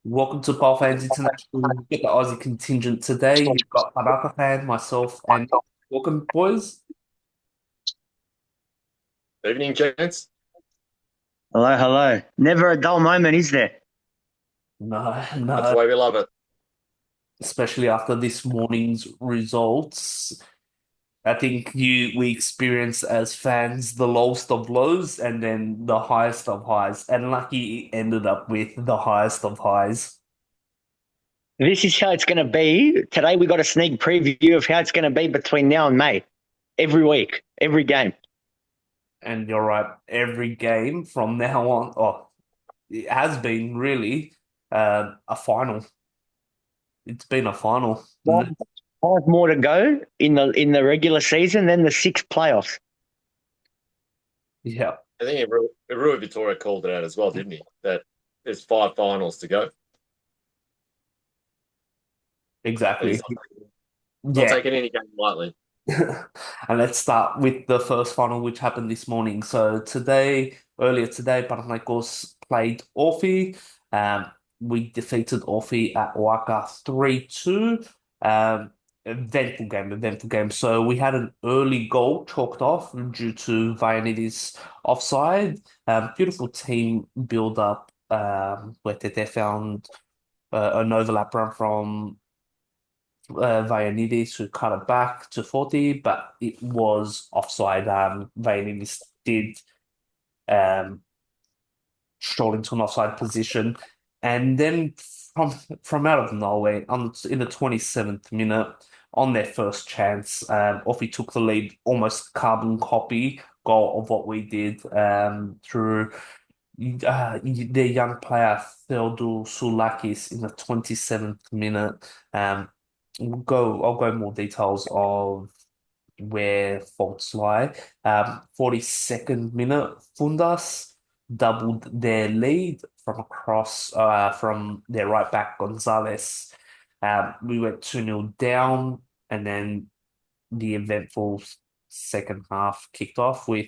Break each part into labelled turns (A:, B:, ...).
A: Welcome to PAO Fans International. We've got the Aussie contingent today. You've got PanathaFan, myself, and welcome, boys.
B: Evening, gents.
C: Hello, hello. Never a dull moment, is there?
A: No,
B: That's the
A: no,
B: way we love it.
A: especially after this morning's results. I think we experienced as fans the lowest of lows and then the highest of highs. And lucky it ended up with the highest of highs.
C: This is how it's going to be. Today we got a sneak preview of how it's going to be between now and May. Every week, every game.
A: And you're right, every game from now on, it has been really a final. It's been a final.
C: Five more to go in the regular season, then the 6 playoffs.
A: Yeah,
B: I think Rui Vitória called it out as well, didn't he? That there's 5 finals to go.
A: exactly.
B: He's not taking any game lightly.
A: And let's start with the first final, which happened this morning. So earlier today, Panathinaikos played Aussie. We defeated Aussie at Waka 3-2. Eventful game. So we had an early goal chalked off due to Vaianidis offside. Beautiful team build up where they found an overlap run from Vaianidis who cut it back to 40, but it was offside. Vaianidis did stroll into an offside position, and then from out of nowhere, in the 27th minute, on their first chance, Offie took the lead, almost carbon copy goal of what we did through their young player Theodor Sulakis in the 27th minute. I'll go more details of where faults lie. 42nd minute, Fundas doubled their lead from across from their right back Gonzalez. We went 2-0 down, and then the eventful second half kicked off with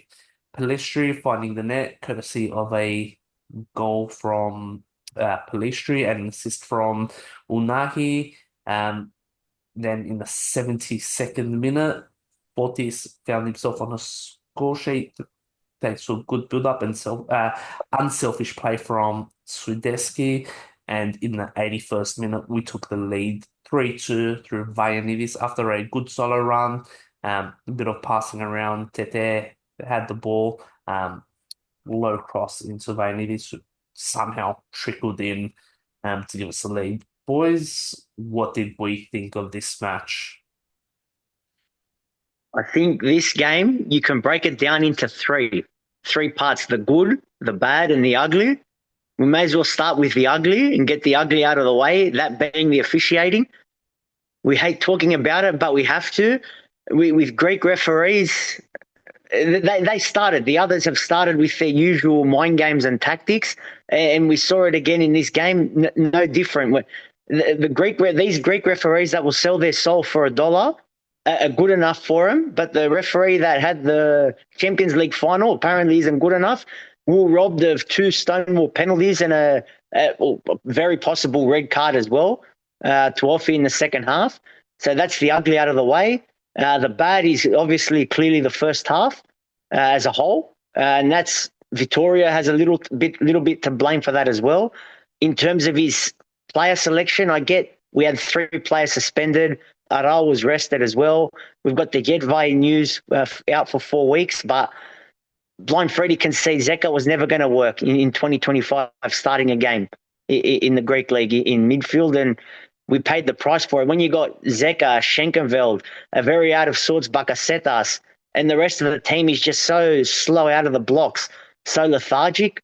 A: Pelistri finding the net, courtesy of a goal from Pelistri and an assist from Unahi. Then in the 72nd minute, Fortis found himself on a score sheet thanks to a good build-up and unselfish play from Swideski. And in the 81st minute, we took the lead 3-2 through Vaianidis after a good solo run, a bit of passing around. Tete had the ball, low cross into Vaianidis, who somehow trickled in to give us the lead. Boys, what did we think of this match?
C: I think this game, you can break it down into three parts: the good, the bad, and the ugly. We may as well start with the ugly and get the ugly out of the way, that being the officiating. We hate talking about it, but we have to. With Greek referees, they started. The others have started with their usual mind games and tactics, and we saw it again in this game. No different. These Greek referees that will sell their soul for $1 are good enough for them, but the referee that had the Champions League final apparently isn't good enough. We're robbed of 2 Stonewall penalties and a very possible red card as well to offer in the second half. So that's the ugly out of the way. The bad is obviously clearly the first half as a whole, and that's Vitória has a little bit to blame for that as well. In terms of his player selection, we had 3 players suspended. Aral was rested as well. We've got the Jedvai news out for 4 weeks, but Blind Freddy can see Zeka was never going to work in 2025 starting a game in the Greek league in midfield, and we paid the price for it. When you got Zeka, Schenkenveld, a very out of sorts Bakasetas, and the rest of the team is just so slow out of the blocks, so lethargic,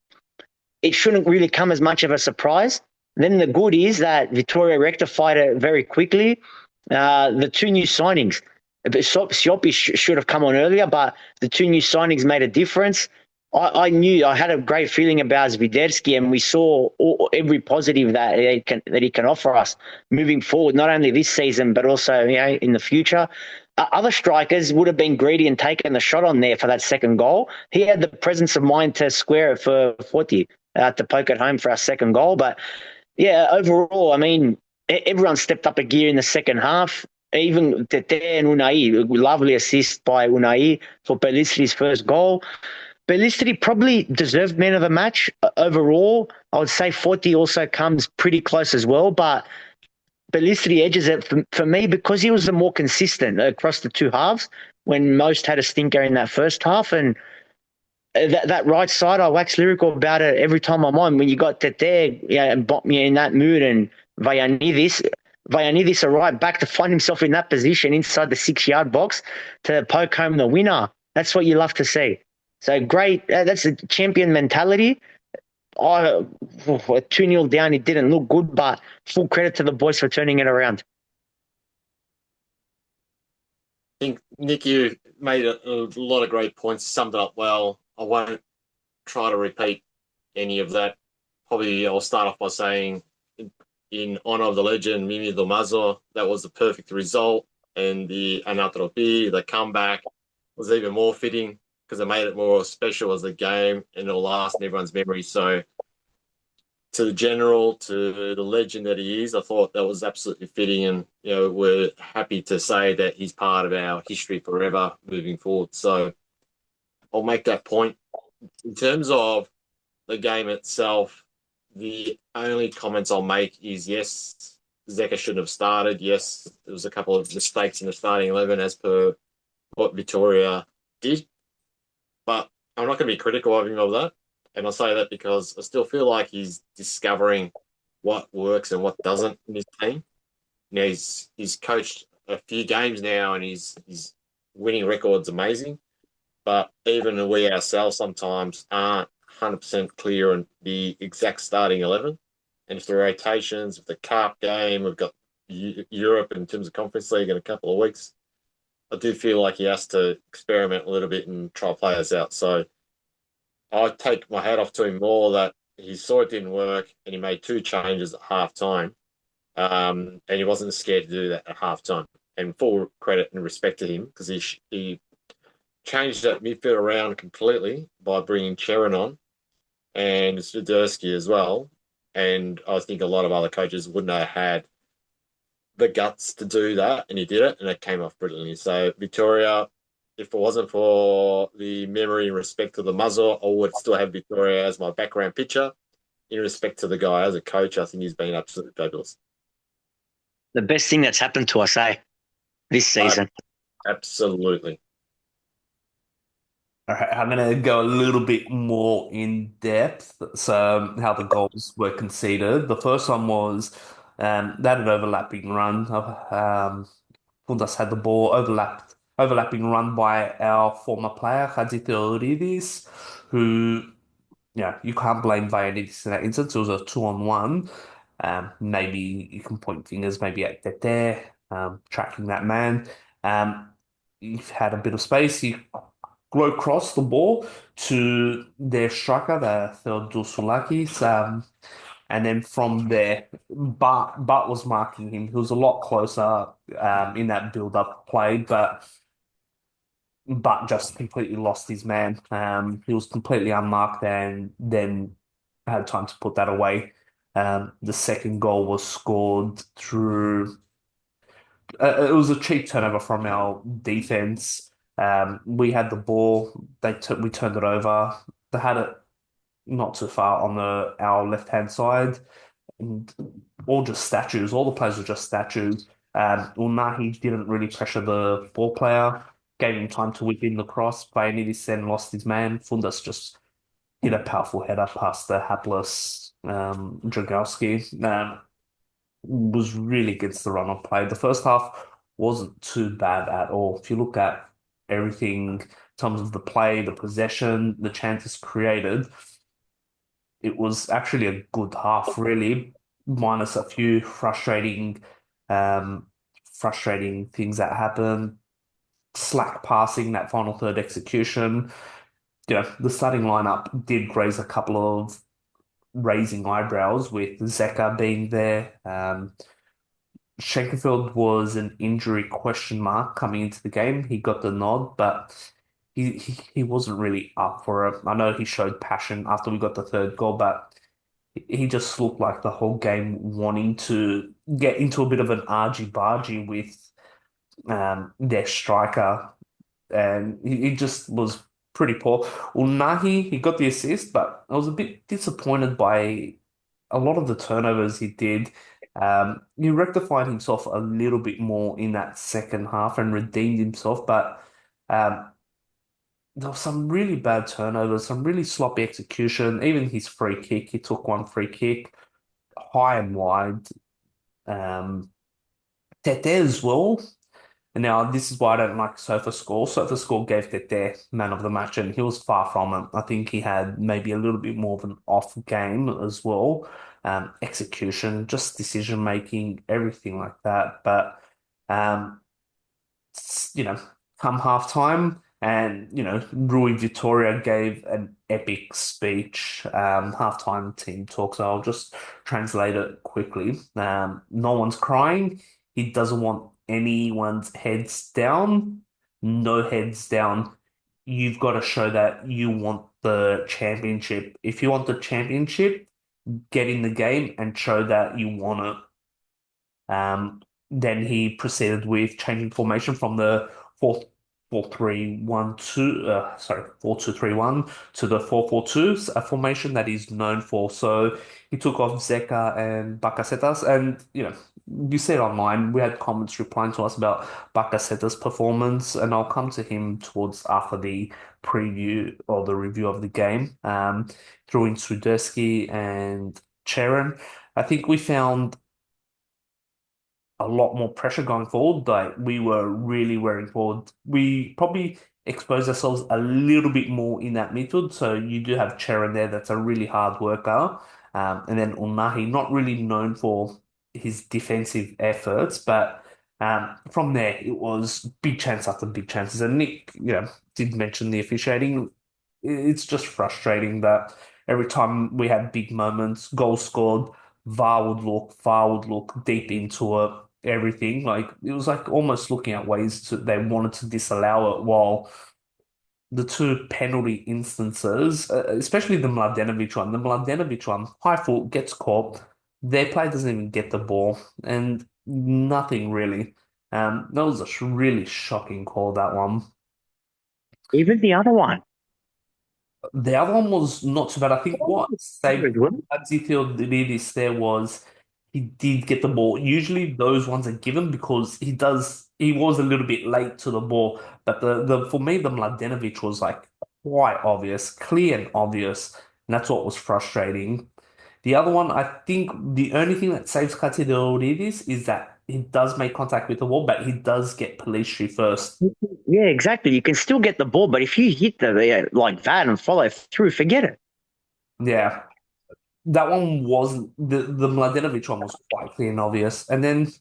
C: it shouldn't really come as much of a surprise. Then the good is that Vitória rectified it very quickly. The 2 new signings, Siopi should have come on earlier, but the 2 new signings made a difference. I had a great feeling about Zviderski, and we saw every positive that he can offer us moving forward, not only this season but also in the future. Other strikers would have been greedy and taken the shot on there for that second goal. He had the presence of mind to square it for 40 to poke it home for our second goal. But yeah, overall, I mean, everyone stepped up a gear in the second half. Even Tete and Unai, lovely assist by Unai for Pellistri's first goal. Bellistri probably deserved man of the match overall. I would say 40 also comes pretty close as well, but Bellistri edges it for me because he was the more consistent across the two halves when most had a stinker in that first half. And that right side, I wax lyrical about it every time I'm on. When you got Tete and Botmia in that mood and Vayanidis arrived back to find himself in that position inside the 6-yard box to poke home the winner. That's what you love to see. So great. That's a champion mentality. A 2-0 down, it didn't look good, but full credit to the boys for turning it around.
B: I think Nick, you made a lot of great points, summed it up well. I won't try to repeat any of that. Probably I'll start off by saying, in honour of the legend, Mimi Domazo, that was the perfect result. And the Anatropy, the comeback, was even more fitting because it made it more special as a game and it'll last in everyone's memory. So to the general, to the legend that he is, I thought that was absolutely fitting. And, we're happy to say that he's part of our history forever moving forward. So I'll make that point. In terms of the game itself, the only comments I'll make is, yes, Zeka shouldn't have started. Yes, there was a couple of mistakes in the starting 11 as per what Victoria did. But I'm not going to be critical of him of that. And I say that because I still feel like he's discovering what works and what doesn't in his team. He's coached a few games now and his winning record's amazing. But even we ourselves sometimes aren't 100% clear on the exact starting 11. And if the rotations, if the Cup game, we've got Europe in terms of Conference League in a couple of weeks, I do feel like he has to experiment a little bit and try players out. So I take my hat off to him more that he saw it didn't work and he made 2 changes at half time. And he wasn't scared to do that at half time. And full credit and respect to him because he changed that midfield around completely by bringing Cheran on and Swiderski as well. And I think a lot of other coaches wouldn't have had the guts to do that, and he did it, and it came off brilliantly. So Victoria, if it wasn't for the memory and respect to the muzzle, I would still have Victoria as my background picture. In respect to the guy as a coach, I think he's been absolutely fabulous.
C: The best thing that's happened to us, this season.
B: Absolutely.
A: All right, I'm going to go a little bit more in depth. So, how the goals were conceded. The first one was that an overlapping run. Fundas had the ball, overlapping run by our former player, Hadzi Theodoridis, who, you can't blame Vayanidis in that instance. It was a 2-on-1. Maybe you can point fingers maybe at Tete, tracking that man. He had a bit of space. He low cross the ball to their striker, the Theodosulakis. And then from there, Bart was marking him. He was a lot closer in that build-up play, but just completely lost his man. He was completely unmarked and then had time to put that away. The second goal was scored through. It was a cheap turnover from our defense. We had the ball. We turned it over. They had it not too far on our left-hand side, and all just statues. All the players were just statues. Unahi didn't really pressure the ball player, gave him time to whip in the cross. Bayanidis then lost his man. Fundas just hit a powerful header past the hapless Dragowski. Was really against the run of play. The first half wasn't too bad at all. If you look at everything in terms of the play, the possession, the chances created, it was actually a good half, really, minus a few frustrating things that happened. Slack passing, that final third execution. The starting lineup did raise a couple of raising eyebrows with Zeka being there. Schenkenfeld was an injury question mark coming into the game. He got the nod, but he wasn't really up for it. I know he showed passion after we got the third goal, but he just looked like the whole game wanting to get into a bit of an argy-bargy with their striker, and he just was pretty poor. Unahi, he got the assist, but I was a bit disappointed by a lot of the turnovers he did. He rectified himself a little bit more in that second half and redeemed himself, but um, there were some really bad turnovers, some really sloppy execution. Even his free kick, he took one free kick high and wide. Um, Tete as well. And now this is why I don't like Sofa Score. Sofa Score gave Tete man of the match, and he was far from it. I think he had maybe a little bit more of an off game as well. Execution, just decision making, everything like that. But um, you know, come half time, and Rui Vitoria gave an epic speech. Halftime team talk, so I'll just translate it quickly. No one's crying. He doesn't want anyone's heads down. No heads down. You've got to show that you want the championship. If you want the championship, get in the game and show that you want it. Then he proceeded with changing formation from the 4-3-1-2, 4-2-3-1 to the 4-4-2, a formation that he's known for. So he took off Zeka and Bakasetas, and you see it online. We had comments replying to us about Bakasetas' performance, and I'll come to him towards after the preview or the review of the game. Threw in Sudeski and Cheran. I think we found a lot more pressure going forward. Like we were really wearing forward. We probably exposed ourselves a little bit more in that midfield. So you do have Cheran there that's a really hard worker. And then Unahi, not really known for his defensive efforts, but from there it was big chance after big chances. And Nick, did mention the officiating. It's just frustrating that every time we had big moments, goals scored, VAR would look deep into it, everything. Like it was like almost looking at ways they wanted to disallow it, while the two penalty instances, especially the Mladenovic one, high foot gets caught, their player doesn't even get the ball, and nothing really. That was a really shocking call, that one.
C: Even the other one.
A: The other one was not too bad. I think what saved
C: Good, wasn't
A: Hadzi there was he did get the ball. Usually those ones are given because he was a little bit late to the ball. But the for me the Mladenovic was like quite obvious, clear and obvious. And that's what was frustrating. The other one, I think the only thing that saves Katsidoridis is that he does make contact with the wall, but he does get Pelistri first.
C: it? Yeah, exactly. You can still get the ball, but if you hit like that and follow through, forget it.
A: Yeah. That one wasn't the Mladenovic one was quite clear and obvious. And then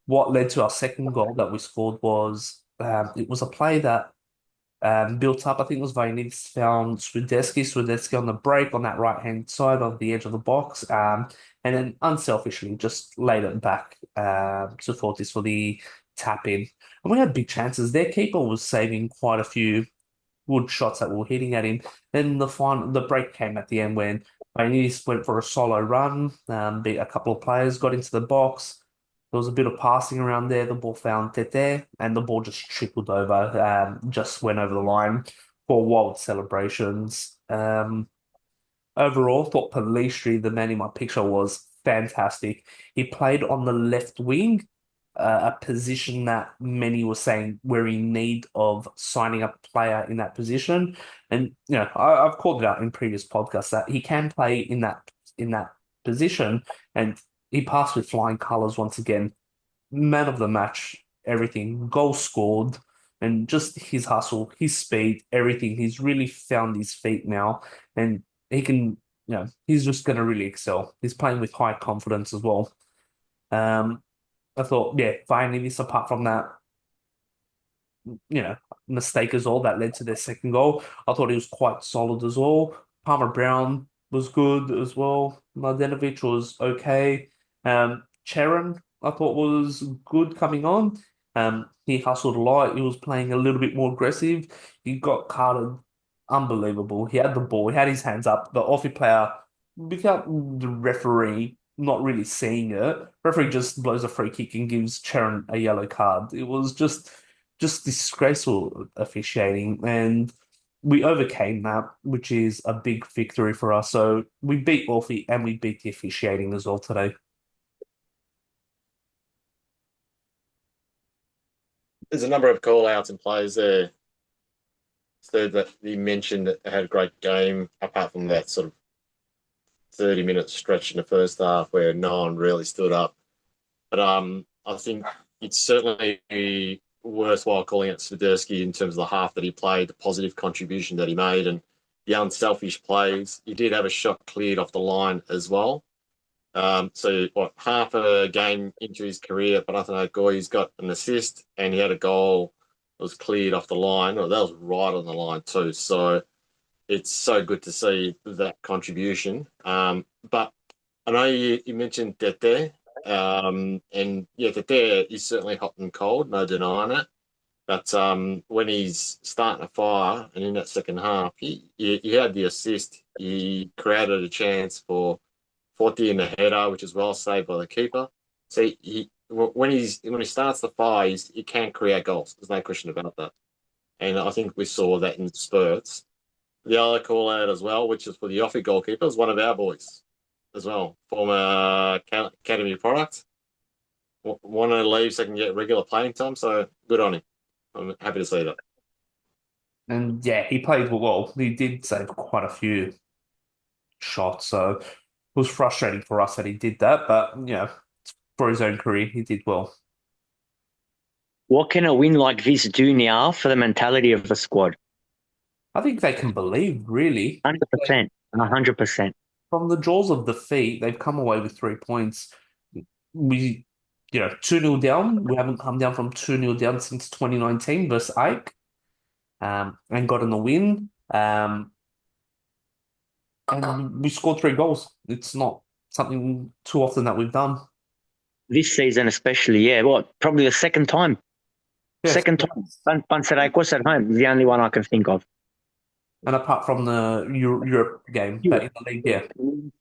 A: what led to our second goal that we scored was it was a play that built up. I think it was Vainidis found Swiderski on the break on that right hand side of the edge of the box, and then unselfishly just laid it back to Fortis for the tap in. And we had big chances. Their keeper was saving quite a few good shots that were hitting at him. Then the break came at the end when Ioannis went for a solo run, beat a couple of players, got into the box. There was a bit of passing around there. The ball found Tete, and the ball just trickled over, just went over the line for wild celebrations. Overall, thought Pelistri, the man in my picture, was fantastic. He played on the left wing, a position that many were saying we're in need of signing a player in that position. And I've called it out in previous podcasts that he can play in that position, and he passed with flying colours once again. Man of the match, everything, goal scored, and just his hustle, his speed, everything. He's really found his feet now, and he can, he's just going to really excel. He's playing with high confidence as well. Um, I thought, yeah, finally, this apart from that, you know, mistake as well that led to their second goal, I thought he was quite solid as well. Palmer Brown was good as well. Mladenovic was okay. Cheran, I thought was good coming on. He hustled a lot. He was playing a little bit more aggressive. He got carded unbelievable. He had the ball. He had his hands up. The Aussie player, without the referee not really seeing it, referee just blows a free kick and gives Charon a yellow card. It was just disgraceful officiating, and we overcame that, which is a big victory for us. So we beat Aussie and we beat the officiating as well today.
B: There's a number of call outs and plays there. So that you mentioned that they had a great game, apart from that sort of 30-minute stretch in the first half where no one really stood up. But I think it's certainly worthwhile calling out Swiderski in terms of the half that he played, the positive contribution that he made, and the unselfish plays. He did have a shot cleared off the line as well. So half a game into his career, PanathaFan he's got an assist and he had a goal that was cleared off the line. Or that was right on the line too. So it's so good to see that contribution. But I know you mentioned Tete, and yeah, Tete is certainly hot and cold, no denying it. But when he's starting to fire and in that second half, he had the assist. He created a chance for 40 in the header, which is well saved by the keeper. So when he starts the fire, he can create goals. There's no question about that. And I think we saw that in spurts. The other call out as well, which is for the Offi goalkeeper, is one of our boys as well, former academy product. Want to leave so he can get regular playing time. So good on him. I'm happy to see that.
A: And yeah, he played well. He did save quite a few shots, so it was frustrating for us that he did that. But for his own career, he did well.
C: What can a win like this do now for the mentality of the squad?
A: I think they can believe, really.
C: 100%. 100%.
A: From the jaws of defeat, they've come away with 3 points. We, 2-0 down. We haven't come down from 2-0 down since 2019 versus Ike, and gotten a win. And we scored 3 goals. It's not something too often that we've done.
C: This season especially, yeah. Probably the second time.
A: Yes.
C: Second time. Panserikos at home is the only one I can think of.
A: And apart from the Europe game, but in the league, yeah.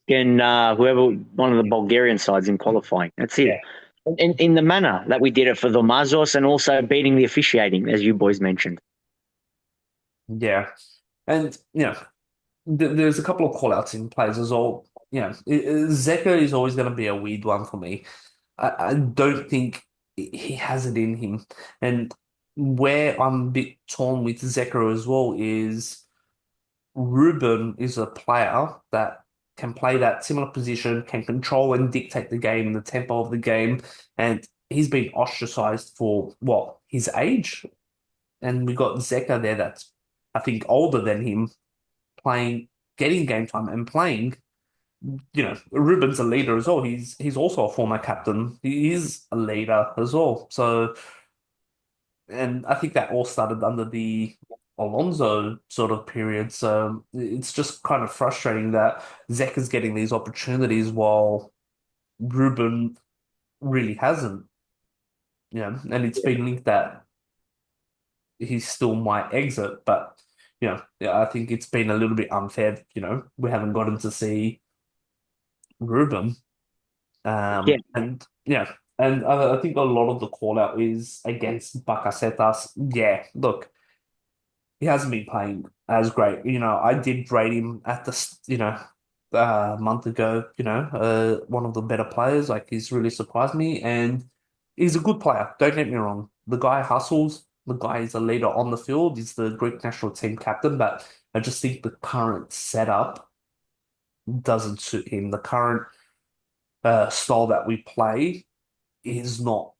C: And whoever, one of the Bulgarian sides in qualifying. That's it.
A: Yeah.
C: In the manner that we did it for the Mazos and also beating the officiating, as you boys mentioned.
A: Yeah. And, there's a couple of call-outs in players as well. Zeka is always going to be a weird one for me. I don't think he has it in him. And where I'm a bit torn with Zeka as well is Ruben is a player that can play that similar position, can control and dictate the game and the tempo of the game. And he's been ostracized for his age. And we got Zeka there that's, I think, older than him, playing, getting game time and playing. Ruben's a leader as well. He's also a former captain. He is a leader as well. So, and I think that all started under the Alonso sort of period. So it's just kind of frustrating that Zek is getting these opportunities while Ruben really hasn't. And it's been linked that he still might exit, but I think it's been a little bit unfair. We haven't gotten to see Ruben.
C: Yeah.
A: And I think a lot of the call out is against Bakasetas. Yeah, look, he hasn't been playing as great. I did rate him at a month ago, one of the better players. Like, he's really surprised me, and he's a good player. Don't get me wrong. The guy hustles. The guy is a leader on the field. He's the Greek national team captain, but I just think the current setup doesn't suit him. The current style that we play is not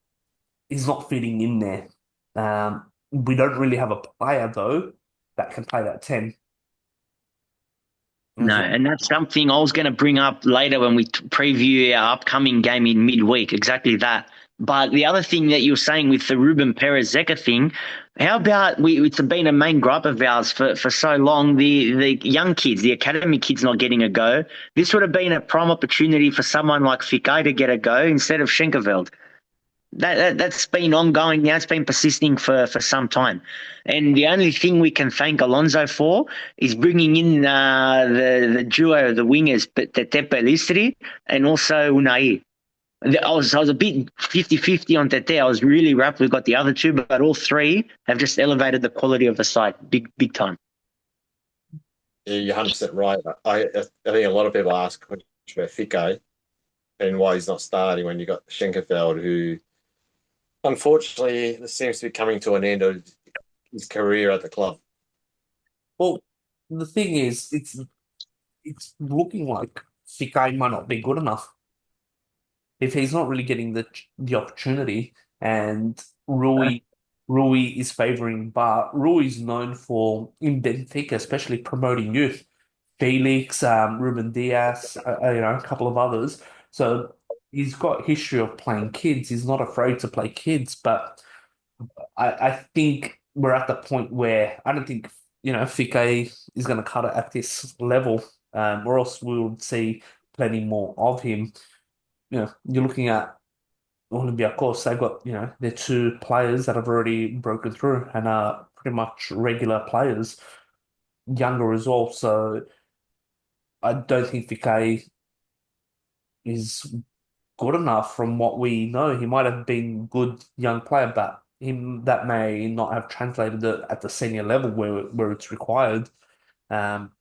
A: fitting in there. We don't really have a player though that can play that 10.
C: No, and that's something I was going to bring up later when we preview our upcoming game in midweek. Exactly that. But the other thing that you were saying with the Ruben Perez Zeka thing, how about it's been a main gripe of ours for so long, the young kids, the academy kids not getting a go. This would have been a prime opportunity for someone like Fikai to get a go instead of Schenkerveld. That's been ongoing now. It's been persisting for some time, and the only thing we can thank Alonso for is bringing in the duo of the wingers, but Tetepe Listri and also Unai. I was a bit 50-50 on Tete. I was really wrapped. We got the other two, but all three have just elevated the quality of the side big time.
B: Yeah, you're 100% right. I think a lot of people ask about Fico and why he's not starting when you got Schenkerfeld, who unfortunately this seems to be coming to an end of his career at the club.
A: Well, the thing is, it's looking like Fikai might not be good enough if he's not really getting the opportunity. And Rui Rui is favouring, but Rui's known for in Benfica, especially promoting youth. Felix, Ruben Diaz, a couple of others. So he's got history of playing kids. He's not afraid to play kids, but I think we're at the point where I don't think, Fike is going to cut it at this level, or else we'll see plenty more of him. You're looking at Olympiacos, they've got, their two players that have already broken through and are pretty much regular players, younger as well. So I don't think Fike is good enough from what we know. He might have been good young player, but him that may not have translated it at the senior level where it's required. Um,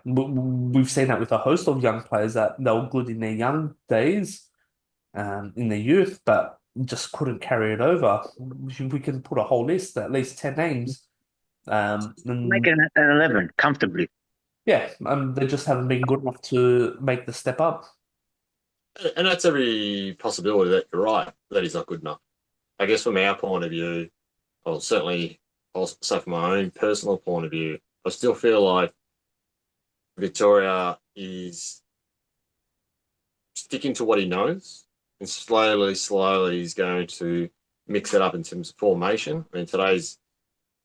A: we've seen that with a host of young players that they were good in their young days, in their youth, but just couldn't carry it over. We can put a whole list, at least 10 names.
C: Make
A: And
C: it an 11 comfortably.
A: yeah, they just haven't been good enough to make the step up.
B: And that's every possibility that you're right, that he's not good enough. I guess from our point of view, well, certainly also from my own personal point of view, I still feel like Victoria is sticking to what he knows, and slowly he's going to mix it up in terms of formation. I mean, today's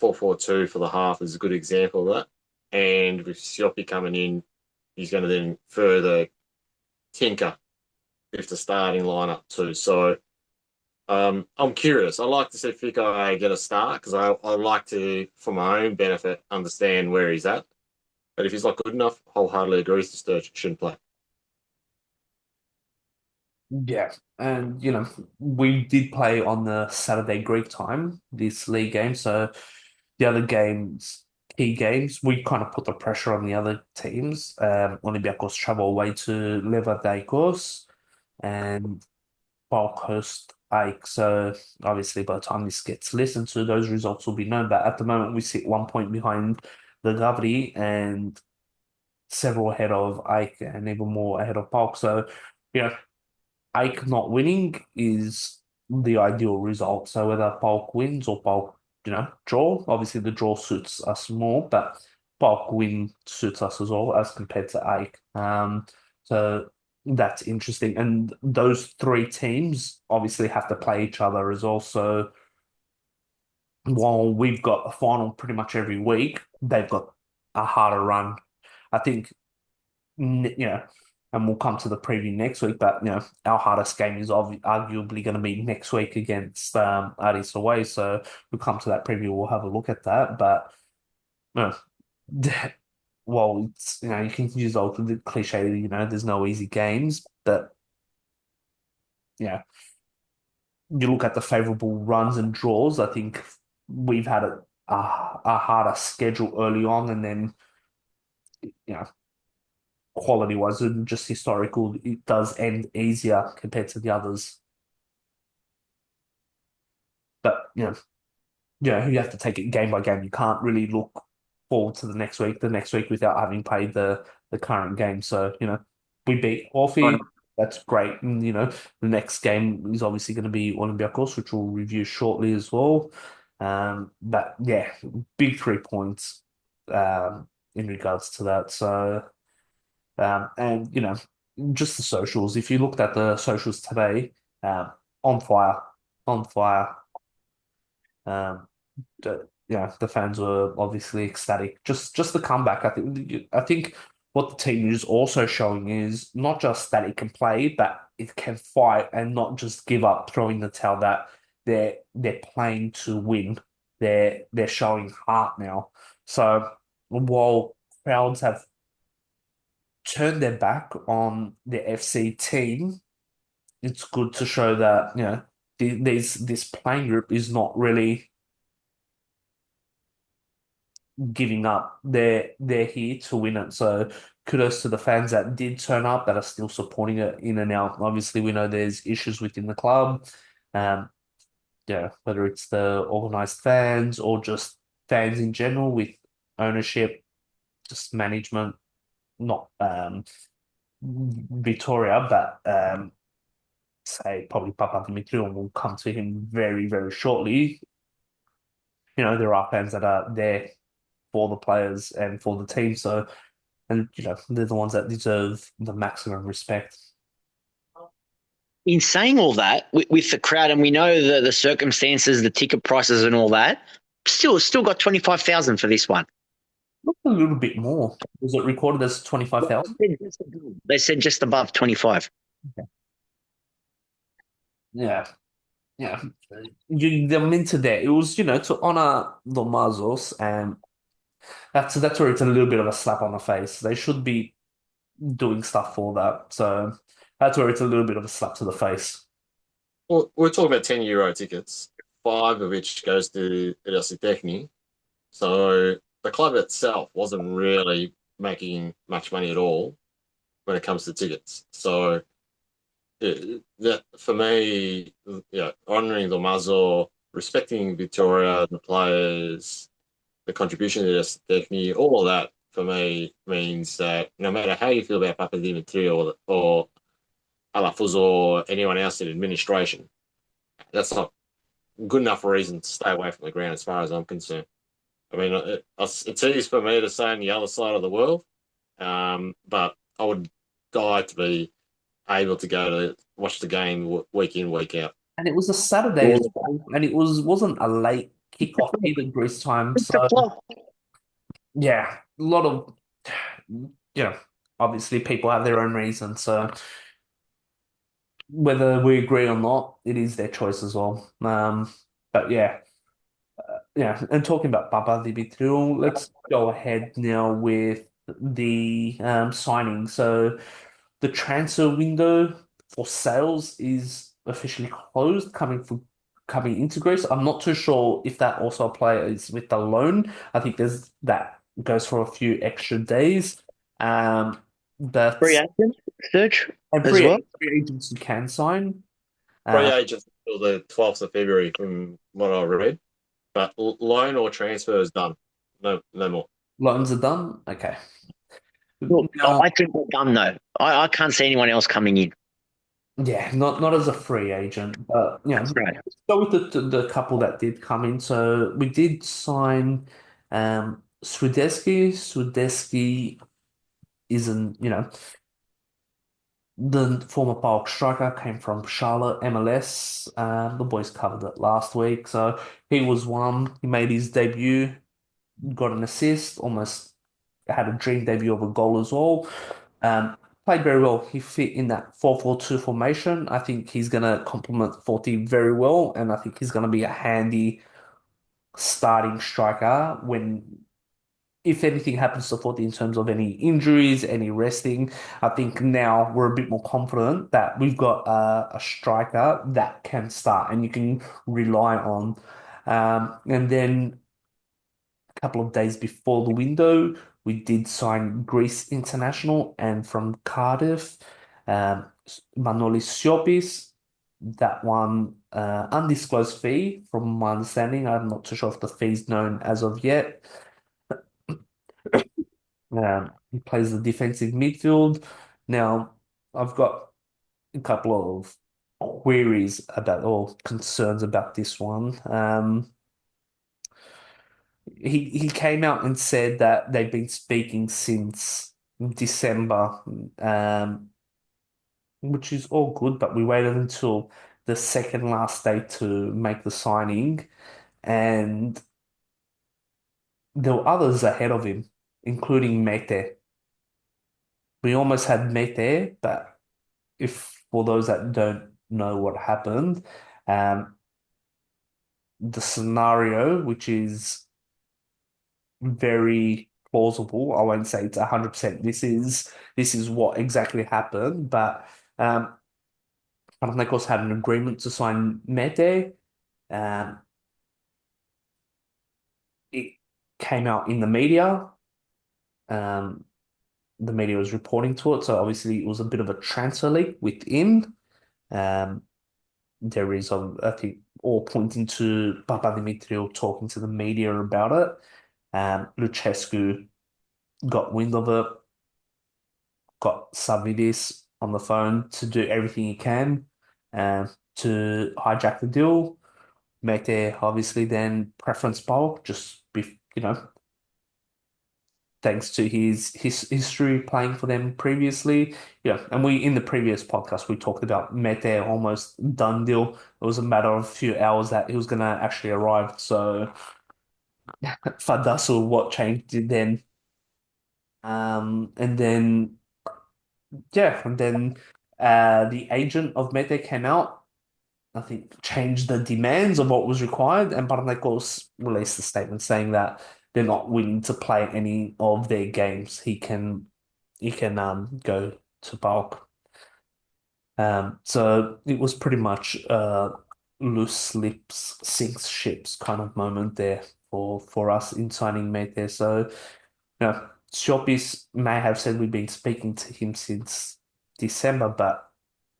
B: 4-4-2 for the half is a good example of that. And with Siopi coming in, he's going to then further tinker with the starting lineup too. So I'm curious. I like to see Fico get a start because I like to, for my own benefit, understand where he's at. But if he's not good enough, wholeheartedly agrees to Sturge shouldn't play.
A: Yeah, and we did play on the Saturday Greek time, this league game. So the other games, key games, we kind of put the pressure on the other teams. Olympiacos travel away to Levadeikos and Bulk host Ike. So obviously, by the time this gets listened to, those results will be known. But at the moment, we sit 1 point behind the Gavri and several ahead of Ike and even more ahead of Bulk. So, you know. Ike not winning is the ideal result. So whether Bulk wins or Bulk, draw, obviously the draw suits us more, but Bulk win suits us as well as compared to Ike. So that's interesting. And those three teams obviously have to play each other as well. So while we've got a final pretty much every week, they've got a harder run. I think and we'll come to the preview next week, but our hardest game is arguably going to be next week against Aris away. So we'll come to that preview. We'll have a look at that. But you well, it's you can use the cliche. There's no easy games, but you look at the favorable runs and draws. I think we've had a harder schedule early on, and then you know quality wise and just historical, it does end easier compared to the others. But you have to take it game by game. You can't really look forward to the next week without having played the current game. So, we beat
C: Right.
A: Orphe. That's great. And, the next game is obviously going to be Olympiacos, which we'll review shortly as well. But yeah, big 3 points in regards to that. So and just the socials. If you looked at the socials today, on fire, on fire. The fans were obviously ecstatic. Just the comeback. I think what the team is also showing is not just that it can play, but it can fight and not just give up, throwing the towel, that they're playing to win. They're showing heart now. So while crowds have turned their back on the FC team, it's good to show that, this playing group is not really giving up. They're here to win it. So kudos to the fans that did turn up, that are still supporting it in and out. Obviously, we know there's issues within the club. Um, whether it's the organized fans or just fans in general, with ownership, just management, not Victoria, but say probably Papa Dimitri, and we'll come to him very, very shortly. There are fans that are there for the players and for the team. So, and they're the ones that deserve the maximum respect.
C: In saying all that, with the crowd, and we know the circumstances, the ticket prices, and all that, still got 25,000 for this one.
A: Look a little bit more. Was it recorded as 25,000?
C: They said just above 25.
A: Okay. Yeah. Yeah. They're meant to there. It was, to honor the Mazos, and that's where it's a little bit of a slap on the face. They should be doing stuff for that. So that's where it's a little bit of a slap to the face.
B: Well, we're talking about €10 tickets, five of which goes to Aris. So the club itself wasn't really making much money at all when it comes to tickets. So that for me, honouring the Mazo, respecting Victoria, the players, the contribution to this technique, all of that for me means that no matter how you feel about Papa Dimitri or Alafuz or anyone else in administration, that's not good enough reason to stay away from the ground as far as I'm concerned. I mean, it's easy for me to say on the other side of the world, but I would die to be able to go to watch the game week in, week out.
A: And it was a Saturday as well, and wasn't a late kickoff either, Greece time. So yeah, a lot of obviously people have their own reasons. So whether we agree or not, it is their choice as well. But yeah. And talking about Papa Dimitri, let's go ahead now with the signing. So the transfer window for sales is officially closed, coming into Greece. I'm not too sure if that also applies with the loan. I think that goes for a few extra days. But
C: Free agent search
A: and
C: as well.
A: free agents you can sign.
B: Free agents until the 12th of February, from what I read. But loan or transfer is done. No more.
A: Loans are done. Okay.
C: Look,
A: Now,
C: I think we're done though. I can't see anyone else coming in.
A: yeah, not as a free agent, but
C: Right.
A: let's go with the couple that did come in. So we did sign Swideski. Swideski isn't, the former PAO striker, came from Charlotte MLS. The boys covered it last week. So he was one. He made his debut, got an assist, almost had a dream debut of a goal as well. Played very well. He fit in that 4-4-2 formation. I think he's going to complement Forty very well, and I think he's going to be a handy starting striker if anything happens to Forty in terms of any injuries, any resting. I think now we're a bit more confident that we've got a striker that can start and you can rely on. And then a couple of days before the window, we did sign Greece International, and from Cardiff, um, Manolis Siopis. That one, undisclosed fee, from my understanding. I'm not too sure if the fee's known as of yet. He plays the defensive midfield. Now, I've got a couple of queries about, or concerns about this one. He came out and said that they've been speaking since December, which is all good, but we waited until the second last day to make the signing, and there were others ahead of him, including Mete. We almost had Mete, but if for those that don't know what happened, um, the scenario, which is very plausible. I won't say it's 100%. This is what exactly happened, but Panathinaikos had an agreement to sign Mete. Um, it came out in the media. Um, the media was reporting to it, so obviously it was a bit of a transfer leak within. Um, there is, I think, all pointing to Papa Dimitriou talking to the media about it. Lucescu got wind of it, got Savidis on the phone to do everything he can to hijack the deal. Mete obviously then preference bulk, just thanks to his history playing for them previously. Yeah, and we in the previous podcast we talked about Mete almost done deal. It was a matter of a few hours that he was gonna actually arrive. So Fadasu, what changed it then? And then yeah, and then the agent of Mete came out, I think, changed the demands of what was required, and Panathinaikos released a statement saying that they're not willing to play any of their games. He can go to bulk. So it was pretty much loose lips sinks ships kind of moment there for us in signing Mete. So Siopis may have said we've been speaking to him since December, but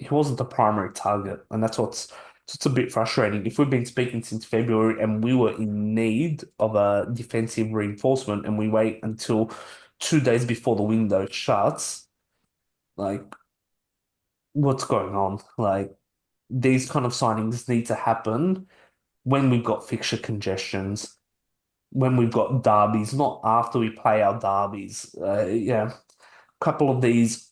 A: he wasn't the primary target, and that's what's just a bit frustrating. If we've been speaking since February and we were in need of a defensive reinforcement, and we wait until 2 days before the window shuts, like what's going on? Like these kind of signings need to happen when we've got fixture congestions, when we've got derbies, not after we play our derbies. Yeah, a couple of these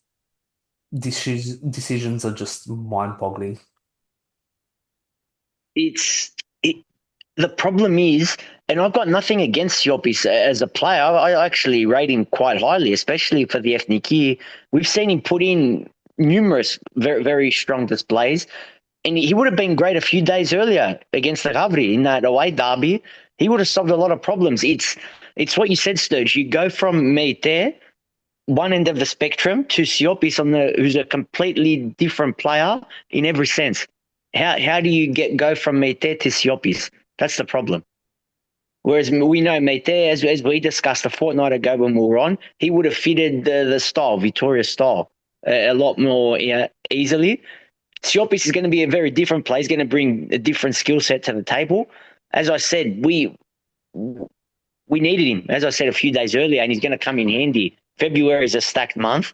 A: decisions are just mind-boggling.
C: It's it, the problem is, and I've got nothing against Siopis as a player. I actually rate him quite highly, especially for the ethnic year. We've seen him put in numerous very, very strong displays, and he would have been great a few days earlier against the Gavri in that away derby. He would have solved a lot of problems. It's what you said, Sturge. You go from Meite, one end of the spectrum, to Siopis who's a completely different player in every sense. How do you go from Meite to Siopis? That's the problem. Whereas we know Meite, as we discussed a fortnight ago when we were on, he would have fitted the style, Victoria's style, a lot more easily. Siopis is going to be a very different player. He's going to bring a different skill set to the table. As I said, we needed him, as I said, a few days earlier, and he's going to come in handy. February is a stacked month,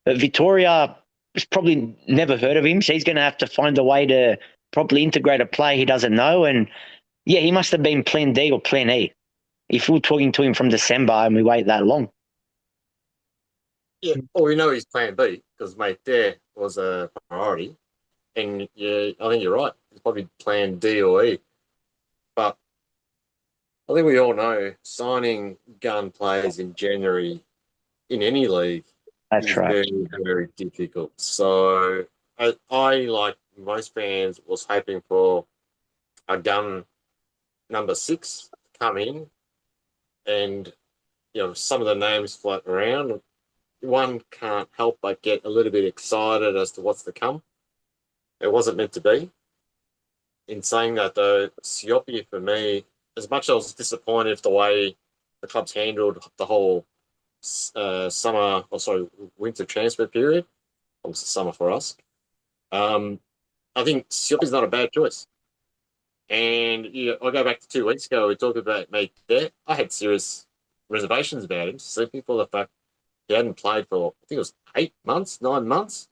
C: but Victoria has probably never heard of him, so he's going to have to find a way to properly integrate a play he doesn't know. And yeah, he must have been plan D or plan E if we're talking to him from December and we wait that long.
B: Yeah, well, we know he's plan B because mate there was a priority. And yeah, I think you're right. It's probably plan D or E. But I think we all know signing gun players in January in any league
C: That's
B: is
C: right.
B: very, very difficult. So I, like most fans, was hoping for a gun number 6 to come in, and some of the names float around. One can't help but get a little bit excited as to what's to come. It wasn't meant to be. In saying that, though, Siopia for me, as much as I was disappointed with the way the club's handled the whole winter transfer period, obviously summer for us, I think Siopia's not a bad choice. And I go back to 2 weeks ago, we talked about mate there. I had serious reservations about him, simply for the fact he hadn't played for, I think it was 8 months, 9 months.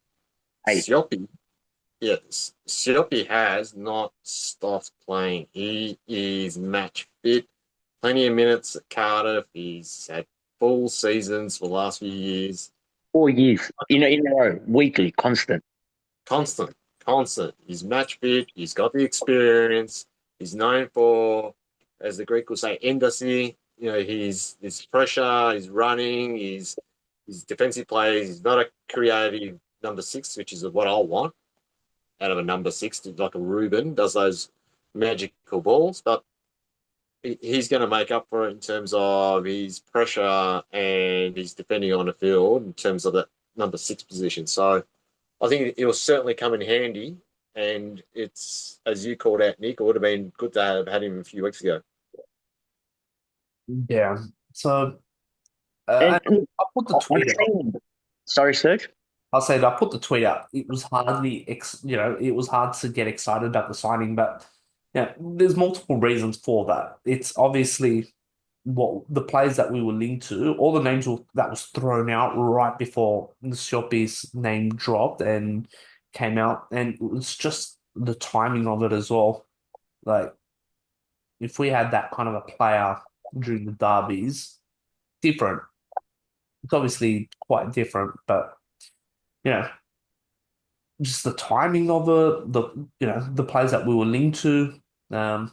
B: Siopia has not stopped playing. He is match fit. Plenty of minutes at Cardiff. He's had full seasons for the last few years.
C: 4 years in a row, weekly, constant.
B: Constant. He's match fit. He's got the experience. He's known for, as the Greek will say, endosy. His pressure, his running, his defensive plays. He's not a creative number 6, which is what I want. out of a number six, like a Ruben does those magical balls, but he's going to make up for it in terms of his pressure and his defending on the field in terms of that number six position. So I think it will certainly come in handy. And it's, as you called out, Nick, it would have been good to have had him a few weeks ago.
A: Yeah. So
C: And
A: I put the
C: I've
A: tweet out.
C: seen, sorry, Serge.
A: I said I put the tweet out. It was it was hard to get excited about the signing, but yeah, there's multiple reasons for that. It's obviously what the players that we were linked to, all the names that was thrown out right before the Siopi's name dropped and came out, and it was just the timing of it as well. Like if we had that kind of a player during the derbies, different. It's obviously quite different, but you know, just the timing of it, the players that we were linked to, and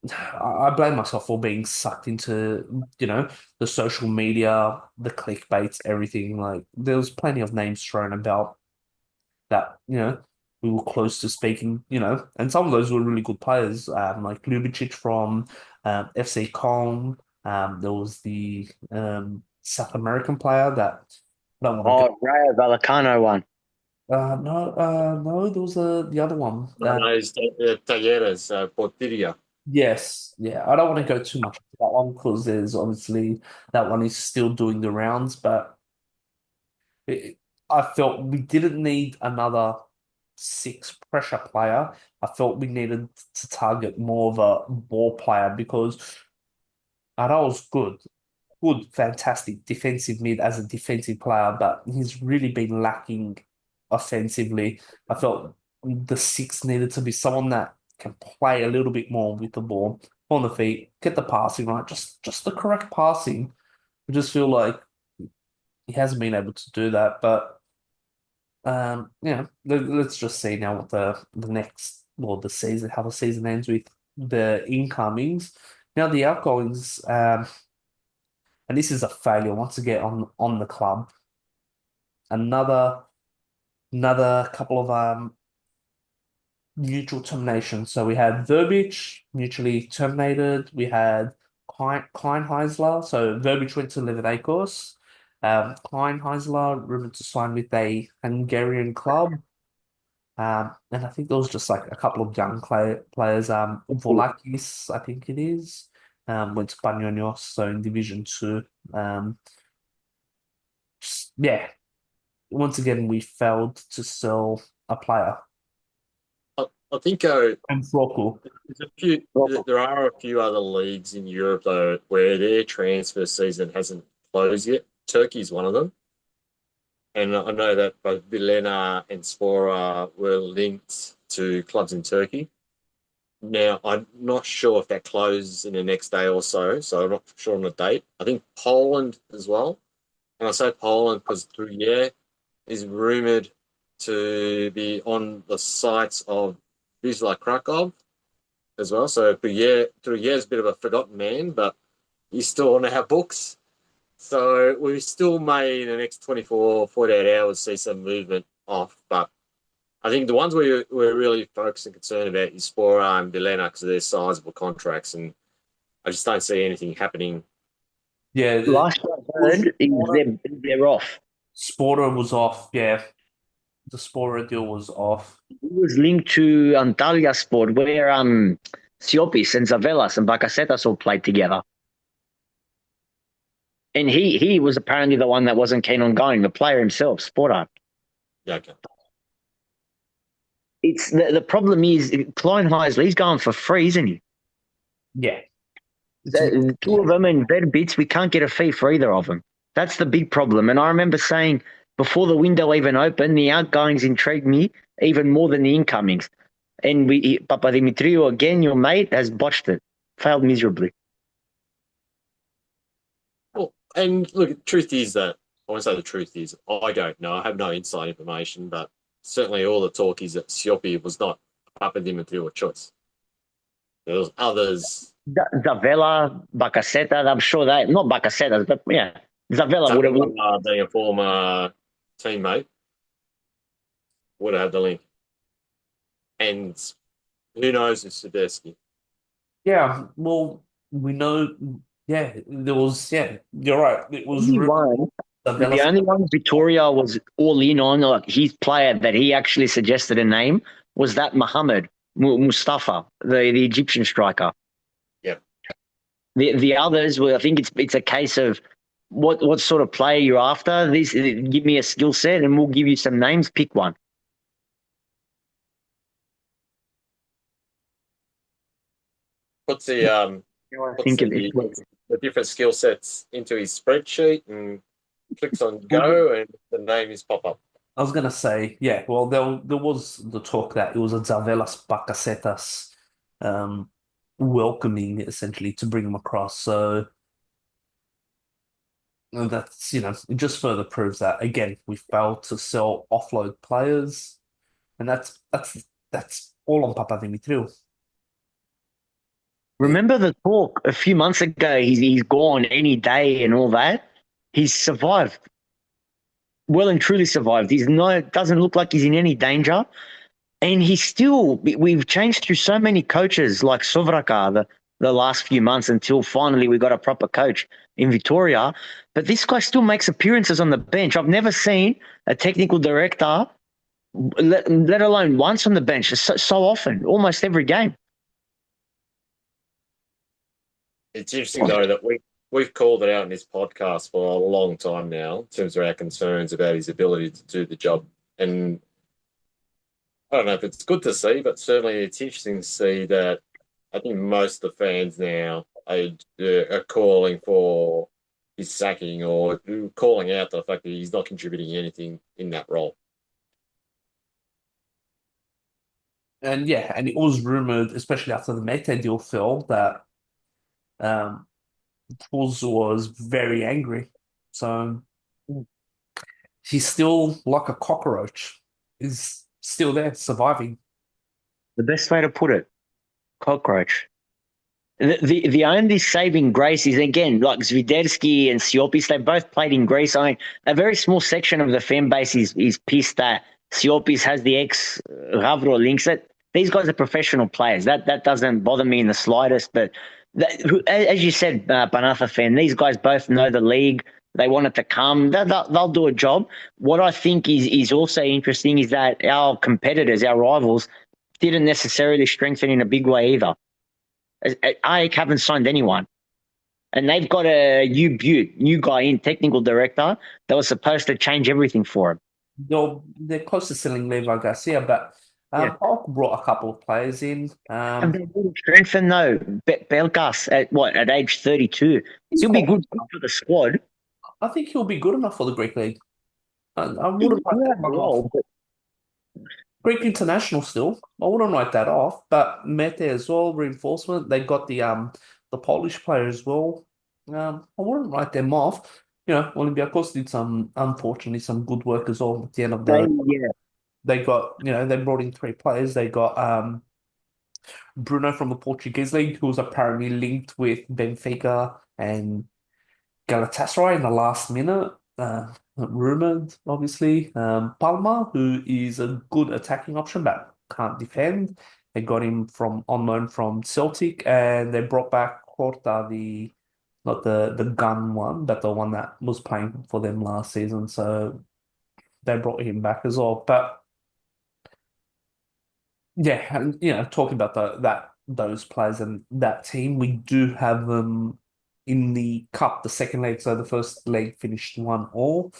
A: I blame myself for being sucked into, the social media, the clickbaits, everything. Like there was plenty of names thrown about that, we were close to speaking, and some of those were really good players, like Ljubicic from FC Köln. There was the South American player that I don't want to
C: Oh, Rayo Vallecano one.
A: no, there was the other one.
B: No, no, it's Talleres, Portiria.
A: Yes, yeah. I don't want to go too much into that one because there's obviously that one is still doing the rounds, but it, I felt we didn't need another six pressure player. I felt we needed to target more of a ball player because Arao's good, fantastic defensive mid as a defensive player, but he's really been lacking offensively. I felt the six needed to be someone that can play a little bit more with the ball on the feet, get the passing right, just the correct passing. I just feel like he hasn't been able to do that. But let's just see now what the next the season how the season ends with the incomings. Now the outgoings. And this is a failure once again on the club. Another another couple of mutual terminations. So we had Verbic mutually terminated. We had Kleinheisler. So Verbic went to Olympiacos. Kleinheisler rumored to sign with a Hungarian club. And I think there was just like a couple of young players. Volakis, I think it is. Went to Panionios, so in Division Two. Um, yeah, once again, we failed to sell a player.
B: I think
A: And Flocko.
B: there's a few. There are a few other leagues in Europe though where their transfer season hasn't closed yet. Turkey's one of them, and I know that both Vilena and Spora were linked to clubs in Turkey. Now, I'm not sure if that closes in the next day or so, so I'm not sure on the date. I think Poland as well. And I say Poland because Gruyere is rumored to be on the sites of Wisla Krakow as well. So Gruyere is a bit of a forgotten man, but he's still on our books. So we still may in the next 24, 48 hours see some movement off. But I think the ones we're really focused and concerned about is Spora and Bilena because of their sizable contracts. And I just don't see anything happening.
A: Yeah,
C: Last I heard is they're off.
A: Sporter was off. Yeah, the Sporter deal was off.
C: He was linked to Antalya Sport, where Siopis and Zavelas and Bakasetas all played together. And he was apparently the one that wasn't keen on going, the player himself, Sporter.
B: Yeah, okay.
C: It's the problem is Klein Heisley, he's going for free, isn't he?
A: Yeah.
C: The two of them and Verbits, we can't get a fee for either of them. That's the big problem. And I remember saying before the window even opened, the outgoings intrigued me even more than the incomings. And Papa Dimitriou, again, your mate, has botched it, failed miserably.
B: Well, and look, truth is that I want to say the truth is I don't know. I have no inside information, but certainly all the talk is that Siopi was not Papa Dimitriou choice. There was others.
C: Zavella, Bacaseta, I'm sure that, not Bacasetas, but yeah, Zavella would have.
B: Being a former teammate would have had the link. and who knows with Sadurski.
A: Yeah, well, we know. Yeah, there was. Yeah, you're right. It was
C: Only one, the only one Victoria was all in on, like his player that he actually suggested a name was that Mohammed Mustafa, the Egyptian striker.
B: Yeah.
C: The others, well, I think it's a case of what sort of player you're after. This give me a skill set, and we'll give you some names. Pick one.
B: Puts the
C: I
B: puts
C: think of it.
B: the different skill sets into his spreadsheet and clicks on go, and the name is pop up.
A: I was gonna say, yeah. Well, there was the talk that it was a Zavelas Bakasetas welcoming essentially to bring him across. So that's it just further proves that again we failed to sell offload players, and that's all on Papa Dimitriou.
C: Remember the talk a few months ago? He's gone any day and all that. He's survived, well and truly survived. He's no doesn't look like he's in any danger, and he's still. We've changed through so many coaches like Sovraka the last few months until finally we got a proper coach in Victoria. But this guy still makes appearances on the bench. I've never seen a technical director, let alone once on the bench, so often, almost every game.
B: It's interesting though that we've called it out in this podcast for a long time now in terms of our concerns about his ability to do the job. And I don't know if it's good to see, but certainly it's interesting to see that I think most of the fans now are calling for his sacking or calling out the fact that he's not contributing anything in that role.
A: And yeah, and it was rumored, especially after the Mete deal fell, that um, Bulls was very angry. So he's still like a cockroach. He's still there, surviving.
C: The best way to put it, cockroach. The only saving grace is again like Zviderski and Siopis. They both played in Greece. I mean, a very small section of the fan base is pissed that Siopis has the ex Ravro links. It. These guys are professional players. That doesn't bother me in the slightest. But as you said, PanathaFan, these guys both know the league. They want it to come. They'll do a job. What I think is also interesting is that our competitors, our rivals, didn't necessarily strengthen in a big way either. I haven't signed anyone. And they've got a new guy in, technical director, that was supposed to change everything for him.
A: They're close to selling Levi Garcia, but
C: Yeah.
A: Polk brought a couple of players in.
C: And they didn't strengthen, though. Belkas at age 32. He'll be good for the squad.
A: I think he'll be good enough for the Greek league. I wouldn't write that one off. Greek international still. I wouldn't write that off. But Mete as well, reinforcement. They got the Polish player as well. I wouldn't write them off. Olympiacos did unfortunately some good work as well at the end of the. They got they brought in three players. They got Bruno from the Portuguese league, who was apparently linked with Benfica and Galatasaray in the last minute. Rumored, obviously. Palma, who is a good attacking option but can't defend. They got him from on loan from Celtic, and they brought back Horta, not the gun one, but the one that was playing for them last season. So they brought him back as well. But yeah, and talking about those players and that team, we do have them in the cup, the second leg. So the first leg finished 1-1.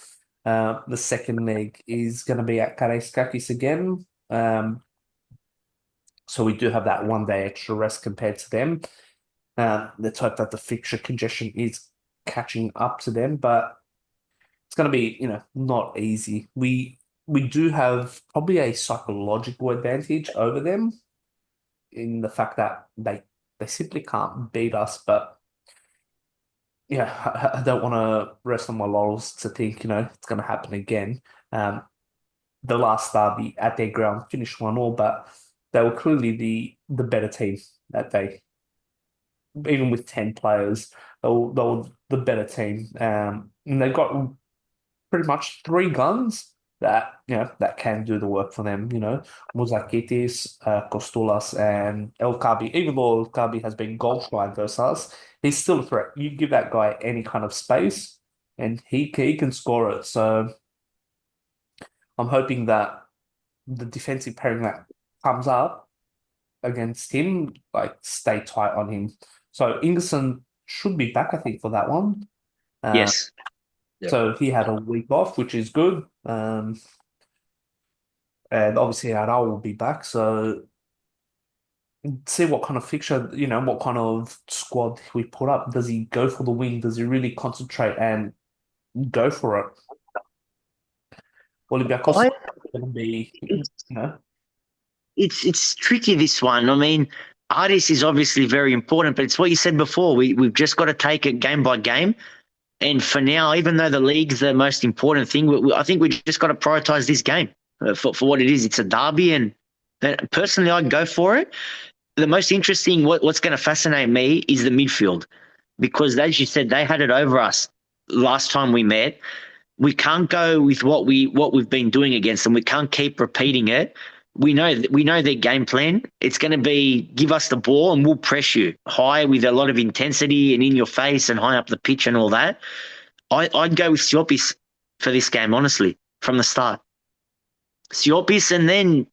A: The second leg is going to be at Karaiskakis again. So we do have that 1 day extra rest compared to them. Let's hope that the fixture congestion is catching up to them, but it's going to be, not easy. We do have probably a psychological advantage over them in the fact that they simply can't beat us, but yeah, I don't want to rest on my laurels to think, it's going to happen again. The last derby at their ground finished 1-1, but they were clearly the better team that day. Even with 10 players, they were the better team. And they got pretty much three guns that can do the work for them. Muzakitis, Kostulas, and El Kabi. Even though El Kabi has been goal shy versus us, he's still a threat. You give that guy any kind of space, and he can score it. So I'm hoping that the defensive pairing that comes up against him, like stay tight on him. So Ingerson should be back, I think, for that one. Uh,
C: Yes.
B: Yeah.
A: so he had a week off, which is good. And obviously Aral will be back. So see what kind of fixture, what kind of squad we put up. Does he go for the win? Does he really concentrate and go for it? Olympiacos
C: I,
A: is going to be,
C: it's tricky, this one. I mean, Aris is obviously very important, but it's what you said before. We've just got to take it game by game. And for now, even though the league's the most important thing, I think we just got to prioritize this game for what it is. It's a derby, and personally, I'd go for it. The most interesting, what's going to fascinate me is the midfield, because as you said, they had it over us last time we met. We can't go with what we've been doing against them. We can't keep repeating it. We know their game plan. It's going to be give us the ball and we'll press you high with a lot of intensity and in your face and high up the pitch and all that. I'd go with Siopis for this game, honestly, from the start. Siopis and then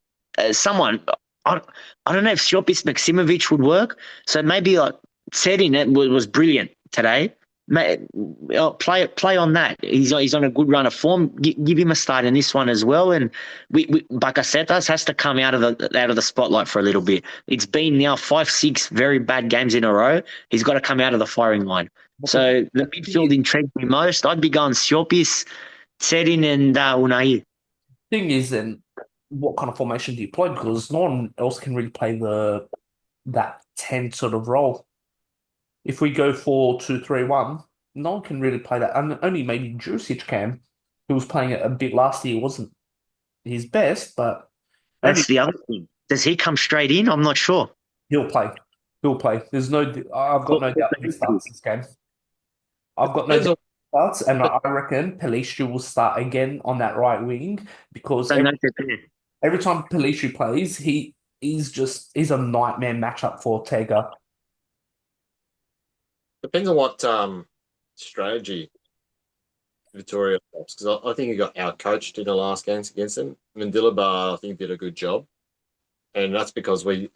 C: someone. I, I don't know if Siopis Maksimovic would work. So maybe like Sedin it was brilliant today. Play on that. He's on a good run of form. Give him a start in this one as well. And Bakasetas has to come out of the spotlight for a little bit. It's been now 5-6 very bad games in a row. He's got to come out of the firing line.
A: but
C: So the midfield intrigues me most. I'd be going Siopis, Sedin, and Unai.
A: thing is, then what kind of formation do you play? Because no one else can really play that 10 sort of role. If we go 4-2-3-1, no one can really play that. And only maybe Jusic can, who was playing it a bit last year. It wasn't his best, but only
C: That's the other thing. Does he come straight in? I'm not sure.
A: he'll play. He'll play. I've got no doubt that he starts this game. I've got no
B: Depends
A: doubt
B: on
A: he starts, and I reckon Pelistri will start again on that right wing because
C: So
A: every,
C: no Pepe.
A: every time Pelistri plays, he's a nightmare matchup for Tega.
B: depends on what strategy Victoria adopts, because I think he got out coached in the last games against them. Mandilaba, I think, did a good job. And that's because we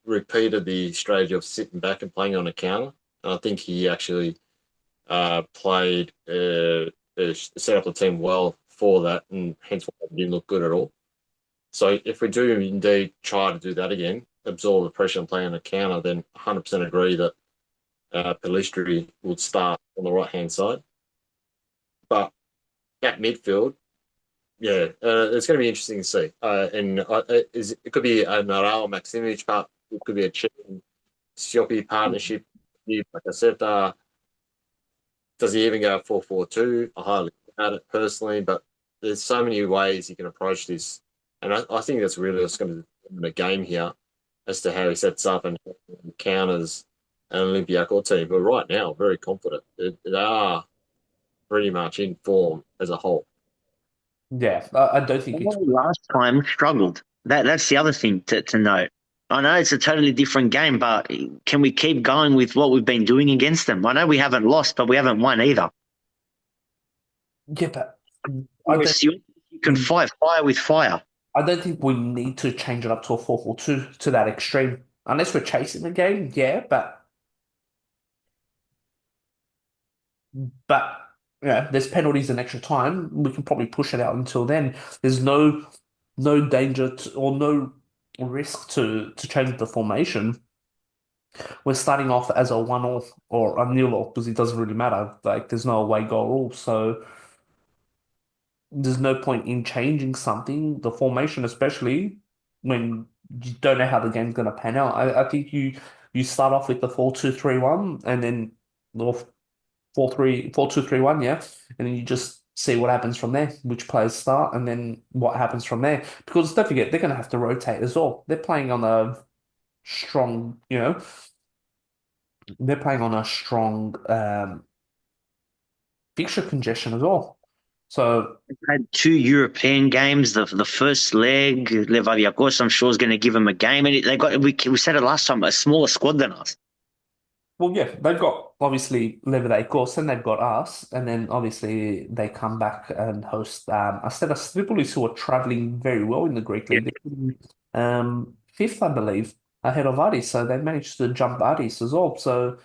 B: repeated the strategy of sitting back and playing on a counter. And I think he actually played set up the team well for that, and hence why it didn't look good at all. So if we do indeed try to do that again, absorb the pressure and play on a counter, then 100% agree that Pelistri would start on the right hand side. But at midfield, yeah, it's going to be interesting to see. And it could be a Naral Maximovic part, it could be a Chip Siopi partnership. Like I said, does he even go 4-4-2? I highly doubt it personally, but there's so many ways he can approach this. And I think that's really what's going to be the game here as to how he sets up and counters an Olympiacos team. But right now, very confident. They are pretty much in form as a whole.
A: Yeah, I don't think it's
C: Last time struggled. That's the other thing to note. I know it's a totally different game, but can we keep going with what we've been doing against them? I know we haven't lost, but we haven't won either.
A: yeah, but I don't
C: You can fight fire with fire.
A: I don't think we need to change it up to a 4-4-2 to that extreme. Unless we're chasing the game, yeah, but there's penalties and extra time. We can probably push it out until then. There's no danger or no risk to change the formation. We're starting off as a 1-all or a 0-all because it doesn't really matter. Like there's no away goal rule, so there's no point in changing something, the formation, especially when you don't know how the game's going to pan out. I think you start off with the 4-2-3-1 and then or 4-2-3-1, yeah, and then you just see what happens from there, which players start, and then what happens from there. Because don't forget, they're going to have to rotate as well. Strong, they're playing on a strong fixture congestion as well. So
C: Had two European games. The first leg, Levadia I'm sure is going to give them a game, and they got we said it last time, a smaller squad than us.
A: well, yeah, they've got obviously Leverkusen, and they've got us, and then obviously they come back and host Asteras Tripolis, who are traveling very well in the Greek league. They're sitting, fifth, I believe, ahead of Aris, so they managed to jump Aris as well. So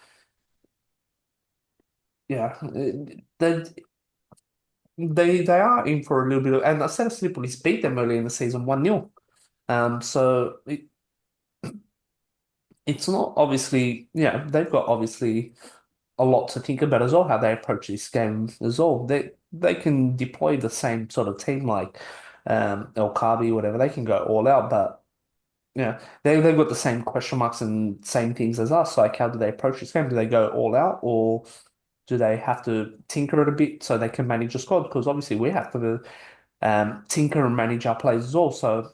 A: yeah, they are in for a little bit of, and Asteras Tripolis beat them early in the season 1-0. So it's not obviously, yeah, they've got obviously a lot to think about as well, how they approach this game as well. They can deploy the same sort of team like El Kabi, whatever. They can go all out, but yeah, they've got the same question marks and same things as us. Like, how do they approach this game? Do they go all out, or do they have to tinker it a bit so they can manage a squad? Because obviously we have to tinker and manage our players as well. So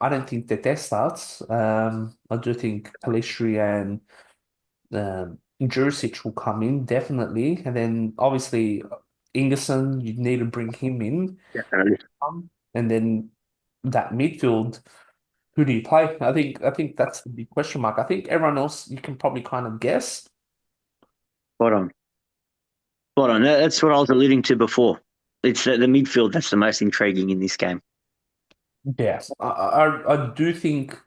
A: I don't think that starts. I do think Palistri and Jurisic will come in definitely, and then obviously Ingerson, you need to bring him in,
C: Definitely.
A: and then that midfield, who do you play? I think that's the big question mark. I think everyone else you can probably kind of guess.
C: Spot on. Spot on. That's what I was alluding to before. It's the midfield that's the most intriguing in this game.
A: Yes, I do think.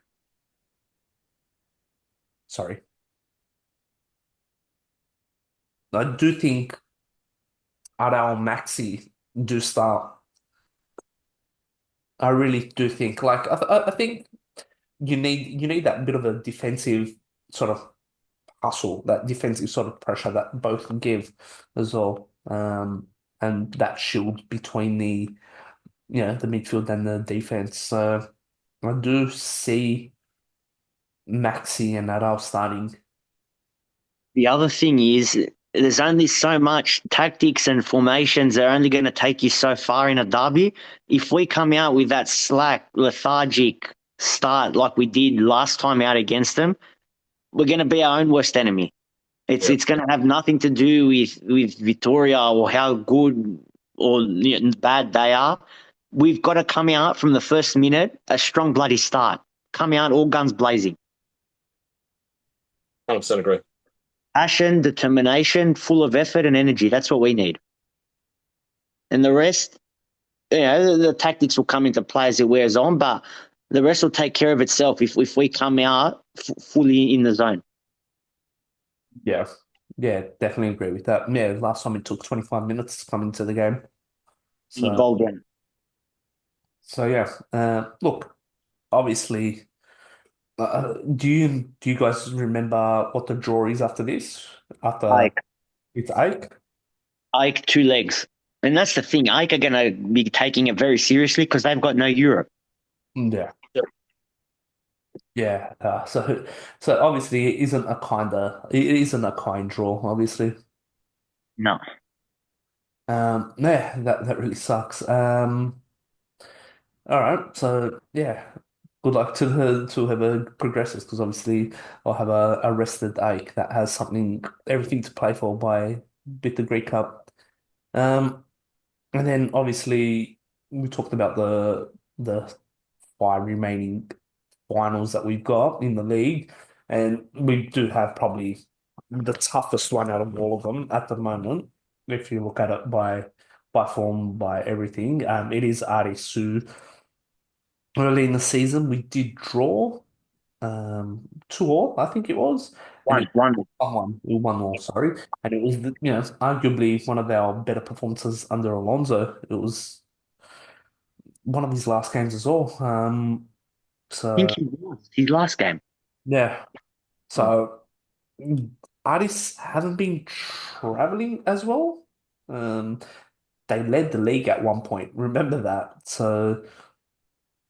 A: Sorry, I do think Adao and Maxi do start. I really do think like I think you need that bit of a defensive sort of hustle, that defensive sort of pressure that both give as well. And that shield between the midfield and the defense. So I do see Maxi and Nadal starting.
C: The other thing is there's only so much tactics and formations are only going to take you so far in a derby. If we come out with that slack, lethargic start like we did last time out against them, we're going to be our own worst enemy. It's
B: Yeah.
C: it's going to have nothing to do with Victoria or how good or bad they are. We've got to come out from the first minute a strong bloody start. Come out all guns blazing.
B: 100% agree.
C: Passion, determination, full of effort and energy. That's what we need. And the rest, the tactics will come into play as it wears on, but the rest will take care of itself if we come out fully in the zone.
A: Yeah. Yeah, definitely agree with that. Yeah, last time it took 25 minutes to come into the game. So
C: Goal down.
A: so yeah. Look, obviously, do you guys remember what the draw is after this? After
C: Ike,
A: it's eight?
C: Ike, two legs. And that's the thing. Ike are going to be taking it very seriously because they've got no Europe.
A: Yeah.
B: Yep.
A: Yeah. So obviously it isn't a kind draw, obviously.
C: No.
A: Yeah, that really sucks. All right. So yeah, good luck to whoever progresses, because obviously I'll have a rested Ike that has everything to play for by with the Greek Cup. And then obviously we talked about the five remaining finals that we've got in the league, and we do have probably the toughest one out of all of them at the moment. If you look at it by form, by everything, it is Aris, who early in the season we did draw 2-2, I think it was, and it
C: One.
A: 1-1, sorry, and it was arguably one of our better performances under Alonso. It was one of his last games as well.
C: I think
A: So
C: he was his last game.
A: yeah,
C: Oh.
A: so artists haven't been traveling as well. Um, they led the league at one point. Remember that. So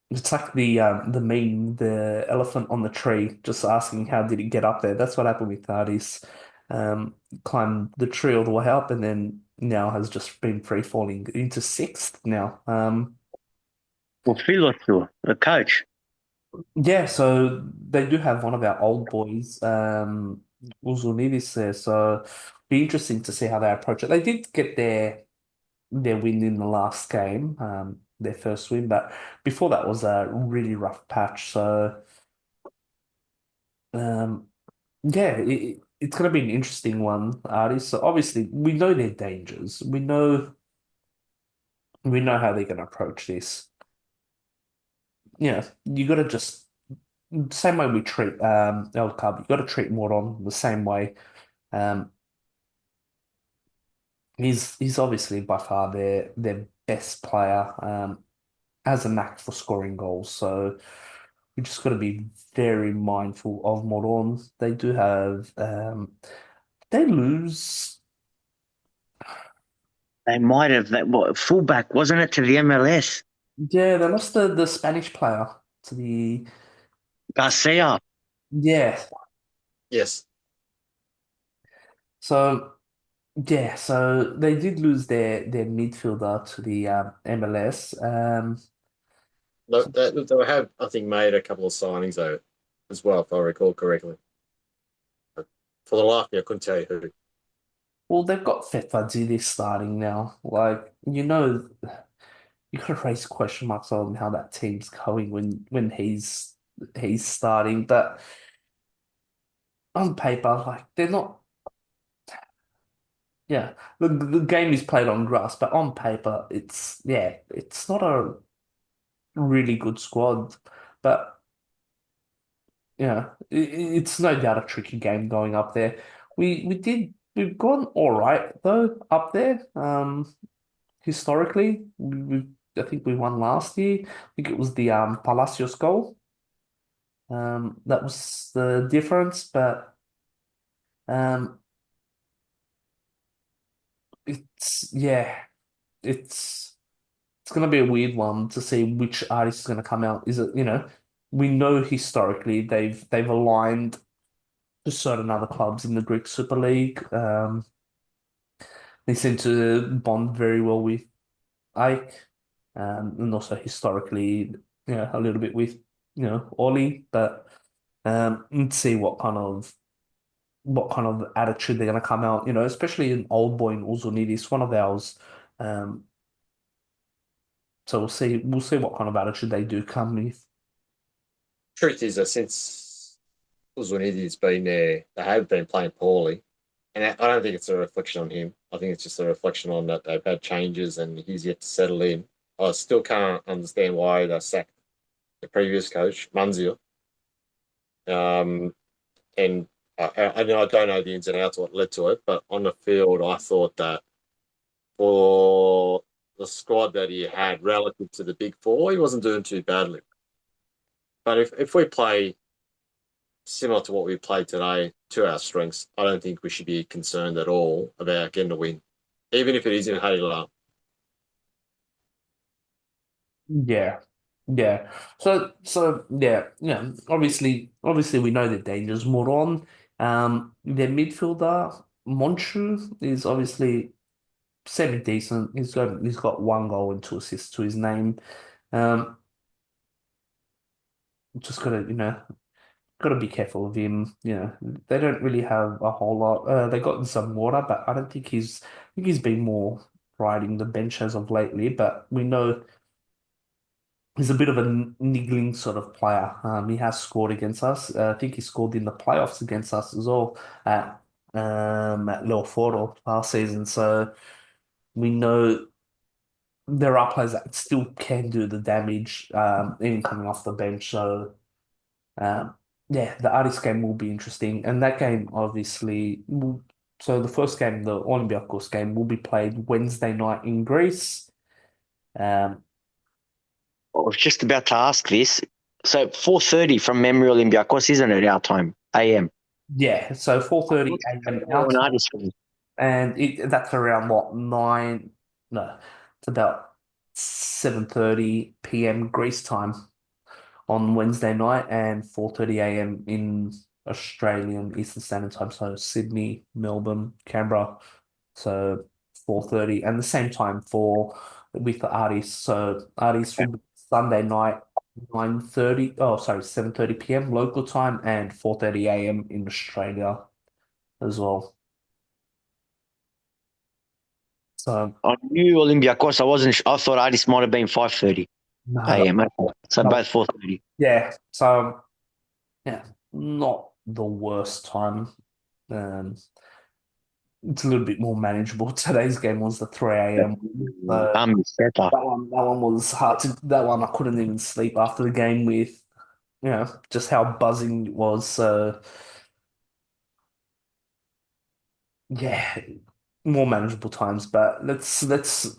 A: it's like the meme, the elephant on the tree, just asking how did it get up there. That's what happened with artists. Climbed the tree all the way up, and then now has just been free falling into sixth now.
C: Well, Philo, the coach.
A: Yeah, so they do have one of our old boys, Uzunivis there. So be interesting to see how they approach it. They did get there. their win in the last game, their first win. But before that was a really rough patch. So um, yeah, it's going to be an interesting one, Aris. So obviously we know their dangers. We know how they're going to approach this. You got to just same way we treat El Cub. You got to treat Moron the same way. Um, he's obviously by far their best player. Has a knack for scoring goals. So we just got to be very mindful of Moron. They do have they lose.
C: They might have that what fullback, wasn't it, to the MLS?
A: Yeah, they lost the Spanish player to the
C: Garcia.
A: yeah.
B: Yes.
A: So yeah, so they did lose their midfielder to the MLS.
B: They have, I think, made a couple of signings though, as well, if I recall correctly. But for the life of me, I couldn't tell you who.
A: Well, they've got Fefadzidis starting now. You could raise question marks on how that team's going when he's starting, but on paper, like they're not. Yeah, the game is played on grass, but on paper, it's not a really good squad. But it's no doubt a tricky game going up there. We've gone all right though up there. Historically, I think we won last year. I think it was the Palacios goal. That was the difference, but um, it's yeah, it's it's gonna be a weird one to see which artist is gonna come out. Is it, we know historically they've aligned to certain other clubs in the Greek Super League. They seem to bond very well with Ike, and also historically, a little bit with, Ollie, but let's see what kind of attitude they're gonna come out, especially an old boy in Uzunidis, one of ours. Um, so we'll see what kind of attitude they do come with.
B: Truth is that since Uzunidi's been there, they have been playing poorly. And I don't think it's a reflection on him. I think it's just a reflection on that they've had changes and he's yet to settle in. I still can't understand why they sacked the previous coach, Munzio. Um, and I know I don't know the ins and outs of what led to it, but on the field, I thought that for the squad that he had relative to the big four, he wasn't doing too badly. But if we play similar to what we played today to our strengths, I don't think we should be concerned at all about getting a win, even if it is in Hadillah.
A: Yeah. Yeah. So yeah. Obviously we know the dangers. Moron, their midfielder, Monchu is obviously semi-decent. He's got one goal and two assists to his name. Um, just gotta be careful of him. They don't really have a whole lot. They got some water, but I don't think I think he's been more riding the bench as of lately. But we know he's a bit of a niggling sort of player. He has scored against us. I think he scored in the playoffs against us as well at Leofordo last season. So we know there are players that still can do the damage, even coming off the bench. So um, yeah, the Aris game will be interesting, and that game obviously will. So the first game, the Olympiacos game, will be played Wednesday night in Greece. Um,
C: I was just about to ask this. So 4:30 from memory Olympiacos, isn't it, our time? AM.
A: yeah, so 4:30 a.m.
C: Oh,
A: out.
C: an artist game.
A: And that's around what, 9? No, it's about 7:30 p.m. Greece time on Wednesday night and 4:30 a.m. in Australian Eastern Standard Time. So Sydney, Melbourne, Canberra. So 4:30 and the same time for with the artists. So artists will be Sunday night 9:30. Oh, sorry, 7:30 p.m. local time and 4:30 a.m. in Australia as well. So
C: I knew Olympiacos. I wasn't. I thought Aris might have been 5:30
A: no,
C: a.m. So
A: no,
C: both 4:30.
A: yeah. So yeah, not the worst time. Um, it's a little bit more manageable. Today's game was the 3 a.m. So
C: Setup.
A: that one was hard to. That one I couldn't even sleep after the game with, just how buzzing it was. So yeah, more manageable times. But let's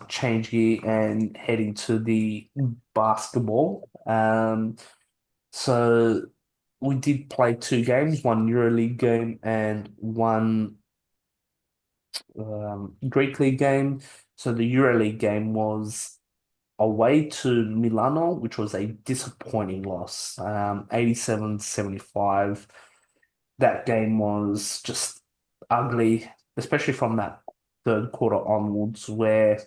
A: change gear and head into the basketball. So we did play two games, one EuroLeague game and one Greek League game. So the EuroLeague game was away to Milano, which was a disappointing loss, 87-75. That game was just ugly, especially from that third quarter onwards, where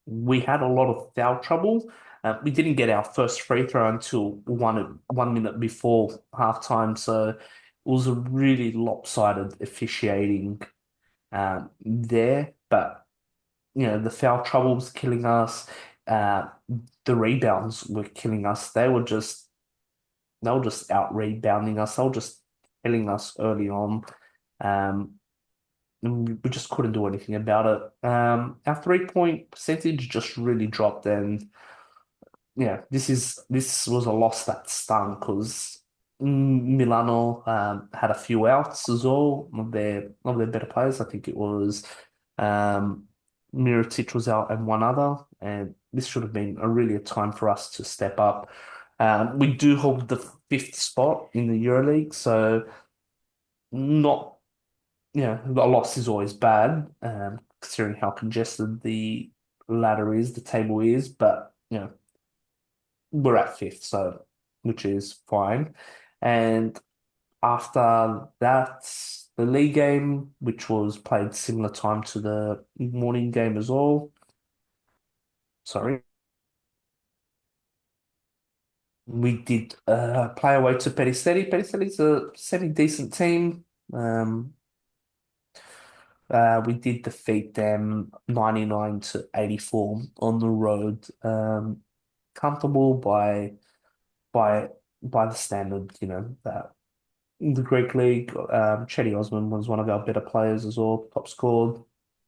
A: we had a lot of foul trouble. We didn't get our first free throw until 1 minute before halftime, so it was a really lopsided officiating there. But the foul trouble was killing us. Uh, the rebounds were killing us. They were just out rebounding us. They were just killing us early on. Um, and we just couldn't do anything about it. Our 3-point percentage just really dropped, and yeah, this was a loss that stung because Milano had a few outs as well of their better players. I think it was um, Mirotic was out and one other, and this should have been a time for us to step up. We do hold the fifth spot in the EuroLeague, so not a loss is always bad, considering how congested the table is, but we're at fifth, so which is fine. And after that, the league game, which was played similar time to the morning game as well. Sorry. We did play away to Peristeri. Peristeri's a semi-decent team. We did defeat them 99-84 on the road. Comfortable by by the standard, that in the Greek league. Chetty Osman was one of our better players as well, top scored.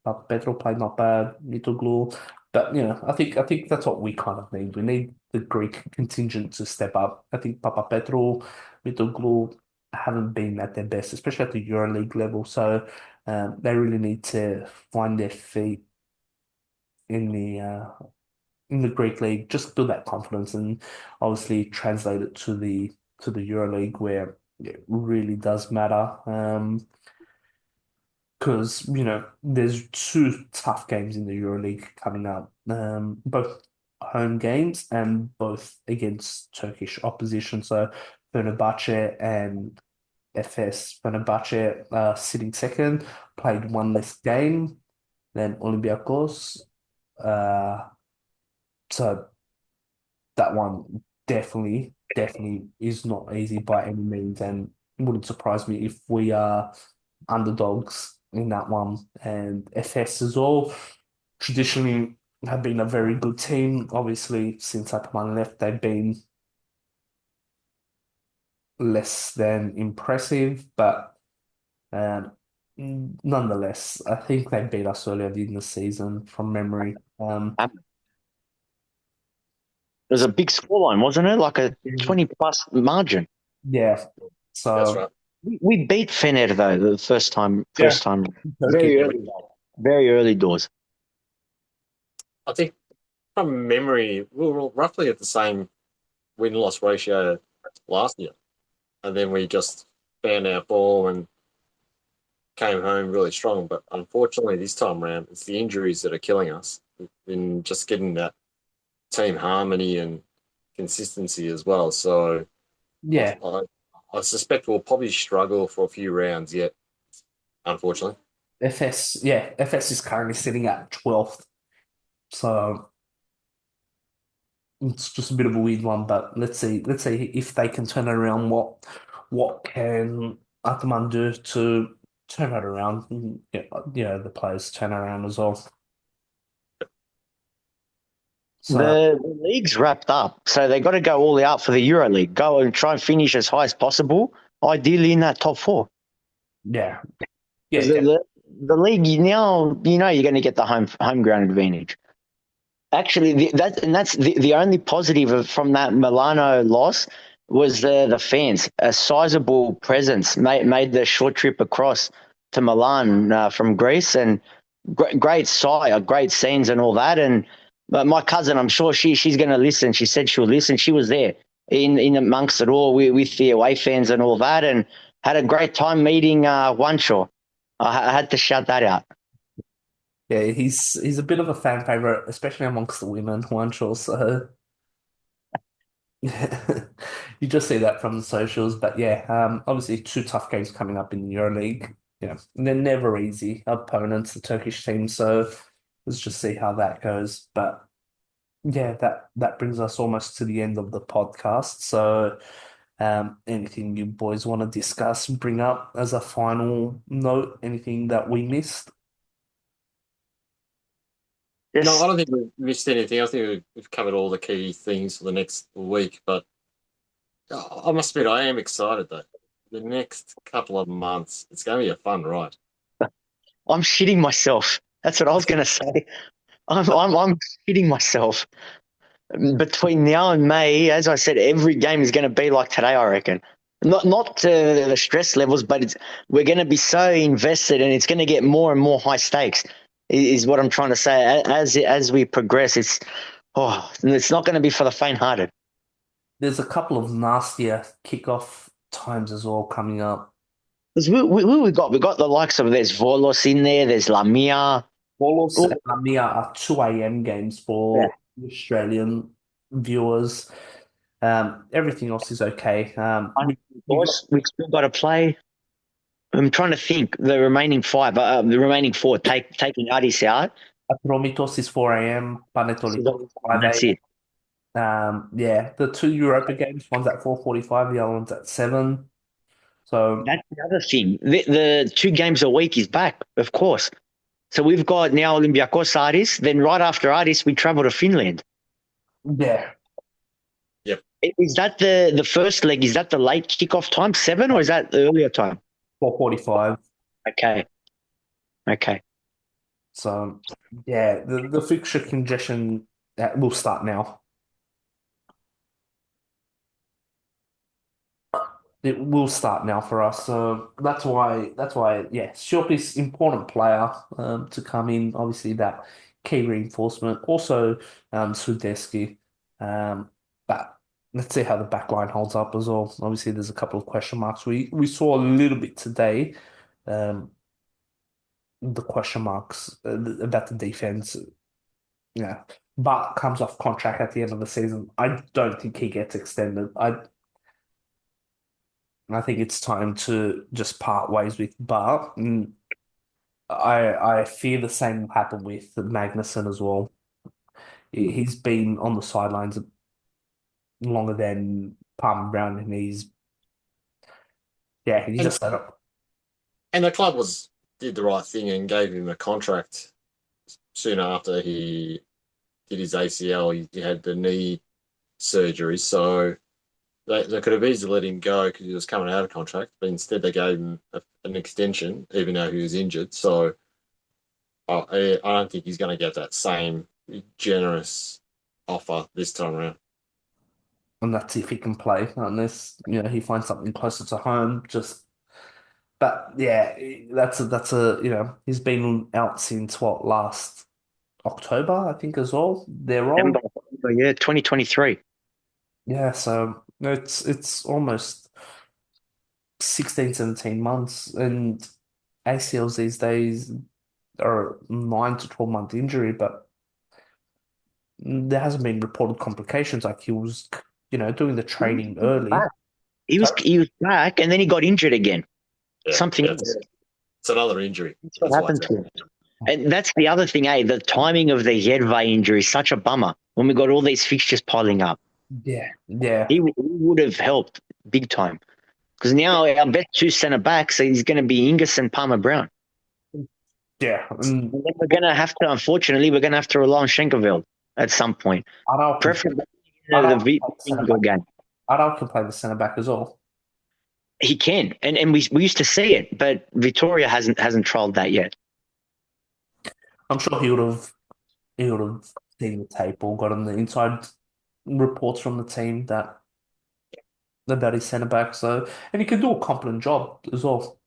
A: But Petro played not bad, Mitoglu. But I think that's what we kind of need. We need the Greek contingent to step up. I think Papa Petro, Mitoglu haven't been at their best, especially at the EuroLeague level. So they really need to find their feet in the Greek league, just build that confidence and obviously translate it to the EuroLeague where it really does matter. Because there's two tough games in the EuroLeague coming up, both home games and both against Turkish opposition. So Fenerbahce and FS. Fenerbahce sitting second, played one less game than Olympiacos. Uh, so that one definitely is not easy by any means, and it wouldn't surprise me if we are underdogs in that one. And FS as well, traditionally have been a very good team. Obviously, since Ataman left, they've been less than impressive, but um, nonetheless, I think they beat us earlier in the season from memory.
C: It was a big scoreline, wasn't it? Like a 20 plus margin.
A: Yeah,
B: That's
A: so
B: right.
C: We beat Fener though the first time.
A: yeah,
C: Very early, very early doors.
B: I think from memory, we were roughly at the same win-loss ratio last year. And then we just found our form and came home really strong. But unfortunately, this time around, it's the injuries that are killing us in just getting that team harmony and consistency as well. So I,
A: yeah.
B: I, I suspect we'll probably struggle for a few rounds yet, unfortunately.
A: FS is currently sitting at 12th, so it's just a bit of a weird one. But let's see if they can turn it around. What can Ataman do to turn it around? And, the players turn it around as well. So
C: The league's wrapped up, so they got to go all out for the Euro League. Go and try and finish as high as possible, ideally in that top four.
A: yeah, yeah,
C: Because the league, you're going to get the home ground advantage. Actually, that's the only positive from that Milano loss was the fans. A sizable presence made the short trip across to Milan from Greece, and great sight, great scenes and all that. And but my cousin, I'm sure she's going to listen. She said she'll listen. She was there in amongst it all with the away fans and all that, and had a great time meeting Juancho. I had to shout that out.
A: yeah. He's a bit of a fan favorite, especially amongst the women, Juancho. So you just see that from the socials. But yeah, obviously two tough games coming up in the EuroLeague. Yeah, and they're never easy opponents, the Turkish team. So let's just see how that goes. But yeah, that brings us almost to the end of the podcast. So, anything you boys want to discuss, bring up as a final note? Anything that we missed?
B: No, I
C: Just
B: don't think we've missed anything. I think we've covered all the key things for the next week. But I must admit, I am excited though. The next couple of months, it's going to be a fun ride.
C: I'm shitting myself. That's what I was going to say. I'm shitting myself. Between now and May, as I said, every game is going to be like today, I reckon. Not the stress levels, but we're going to be so invested, and it's going to get more and more high stakes. Is what I'm trying to say. As we progress, it's not going to be for the faint-hearted.
A: There's a couple of nastier kickoff times as well coming up.
C: Because we got the likes of there's Volos in there, there's Lamia.
A: Bolos and Lamia are 2 a.m. games
C: Yeah.
A: for Australian viewers. Everything else is okay.
C: We've still got to play. I'm trying to think the remaining the remaining four, taking Aris out.
A: Atromitos is 4 a.m. Panetolitos is 5
C: That's it.
A: a.m. Yeah, the two Europa games, one's at 4:45, the other one's at 7. So
C: That's the other thing. The 2 games a week is back, of course. So we've got now Olympiacos Aris. Then right after Aris, we travel to Finland.
A: yeah,
C: Is that the first leg? Is that the late kickoff time, 7, or is that the earlier time?
A: 4:45.
C: Okay.
A: So yeah, the fixture congestion will start now. It will start now for us. So that's why yeah, Shilpi's important player to come in. Obviously that key reinforcement. Also Sudeski. But let's see how the back line holds up as well. Obviously there's a couple of question marks. We saw a little bit today. Um, the question marks about the defense. Yeah. But comes off contract at the end of the season. I don't think he gets extended. I think it's time to just part ways with Bart. And I fear the same will happen with Magnussen as well. He's been on the sidelines longer than Palmer Brown, and he's
B: And,
A: just set up.
B: and the club did the right thing and gave him a contract soon after he did his ACL. He had the knee surgery, so they could have easily let him go because he was coming out of contract, but instead they gave him an extension, even though he was injured. So I don't think he's going to get that same generous offer this time around.
A: And that's if he can play, unless he finds something closer to home. But yeah, that's a he's been out since what, last October, I think, as well. They're all
C: December, yeah, 2023.
A: yeah, so it's almost 16, 17 months, and ACLs these days are 9 to 12 month injury, but there hasn't been reported complications. Like he was, doing the training early.
C: He was back, and then he got injured again.
B: Yeah,
C: Something
B: yeah,
C: else.
B: it's another injury.
C: That's what happened to him. And that's the other thing, the timing of the Jedvaj injury is such a bummer when we got all these fixtures piling up.
A: Yeah, yeah,
C: He would have helped big time. Because now our best 2 centre backs is going to be Ingus and Palmer Brown.
A: yeah.
C: And then we're going to have to rely on Schenkerveld. at some point.
A: Adal can,
C: Preferably
A: Adal
C: the
A: can play centre
C: single
A: back.
C: game.
A: Adal can play the centre back as well.
C: He can, and we used to see it, but Victoria hasn't trialed that yet.
A: I'm sure he would have seen the tape or gotten the inside reports from the team that about his centre back. So, and he can do a competent job as well.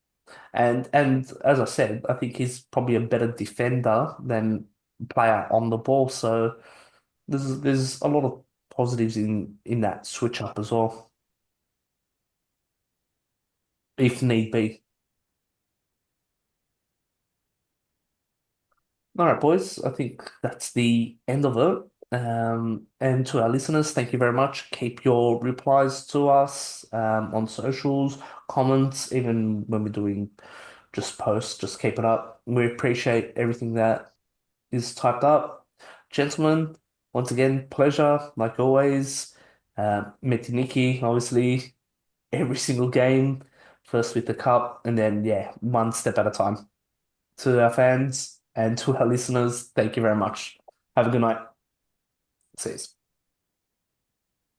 A: And as I said, I think he's probably a better defender than player on the ball. So there's a lot of positives in that switch up as well, if need be. All right, boys. I think that's the end of it. And to our listeners, thank you very much. Keep your replies to us on socials, comments, even when we're doing just posts, just keep it up. We appreciate everything that is typed up. Gentlemen, once again, pleasure, like always. Met Nikki, obviously, every single game, first with the cup, and then, yeah, one step at a time. To our fans and to our listeners, thank you very much. Have a good night. See you.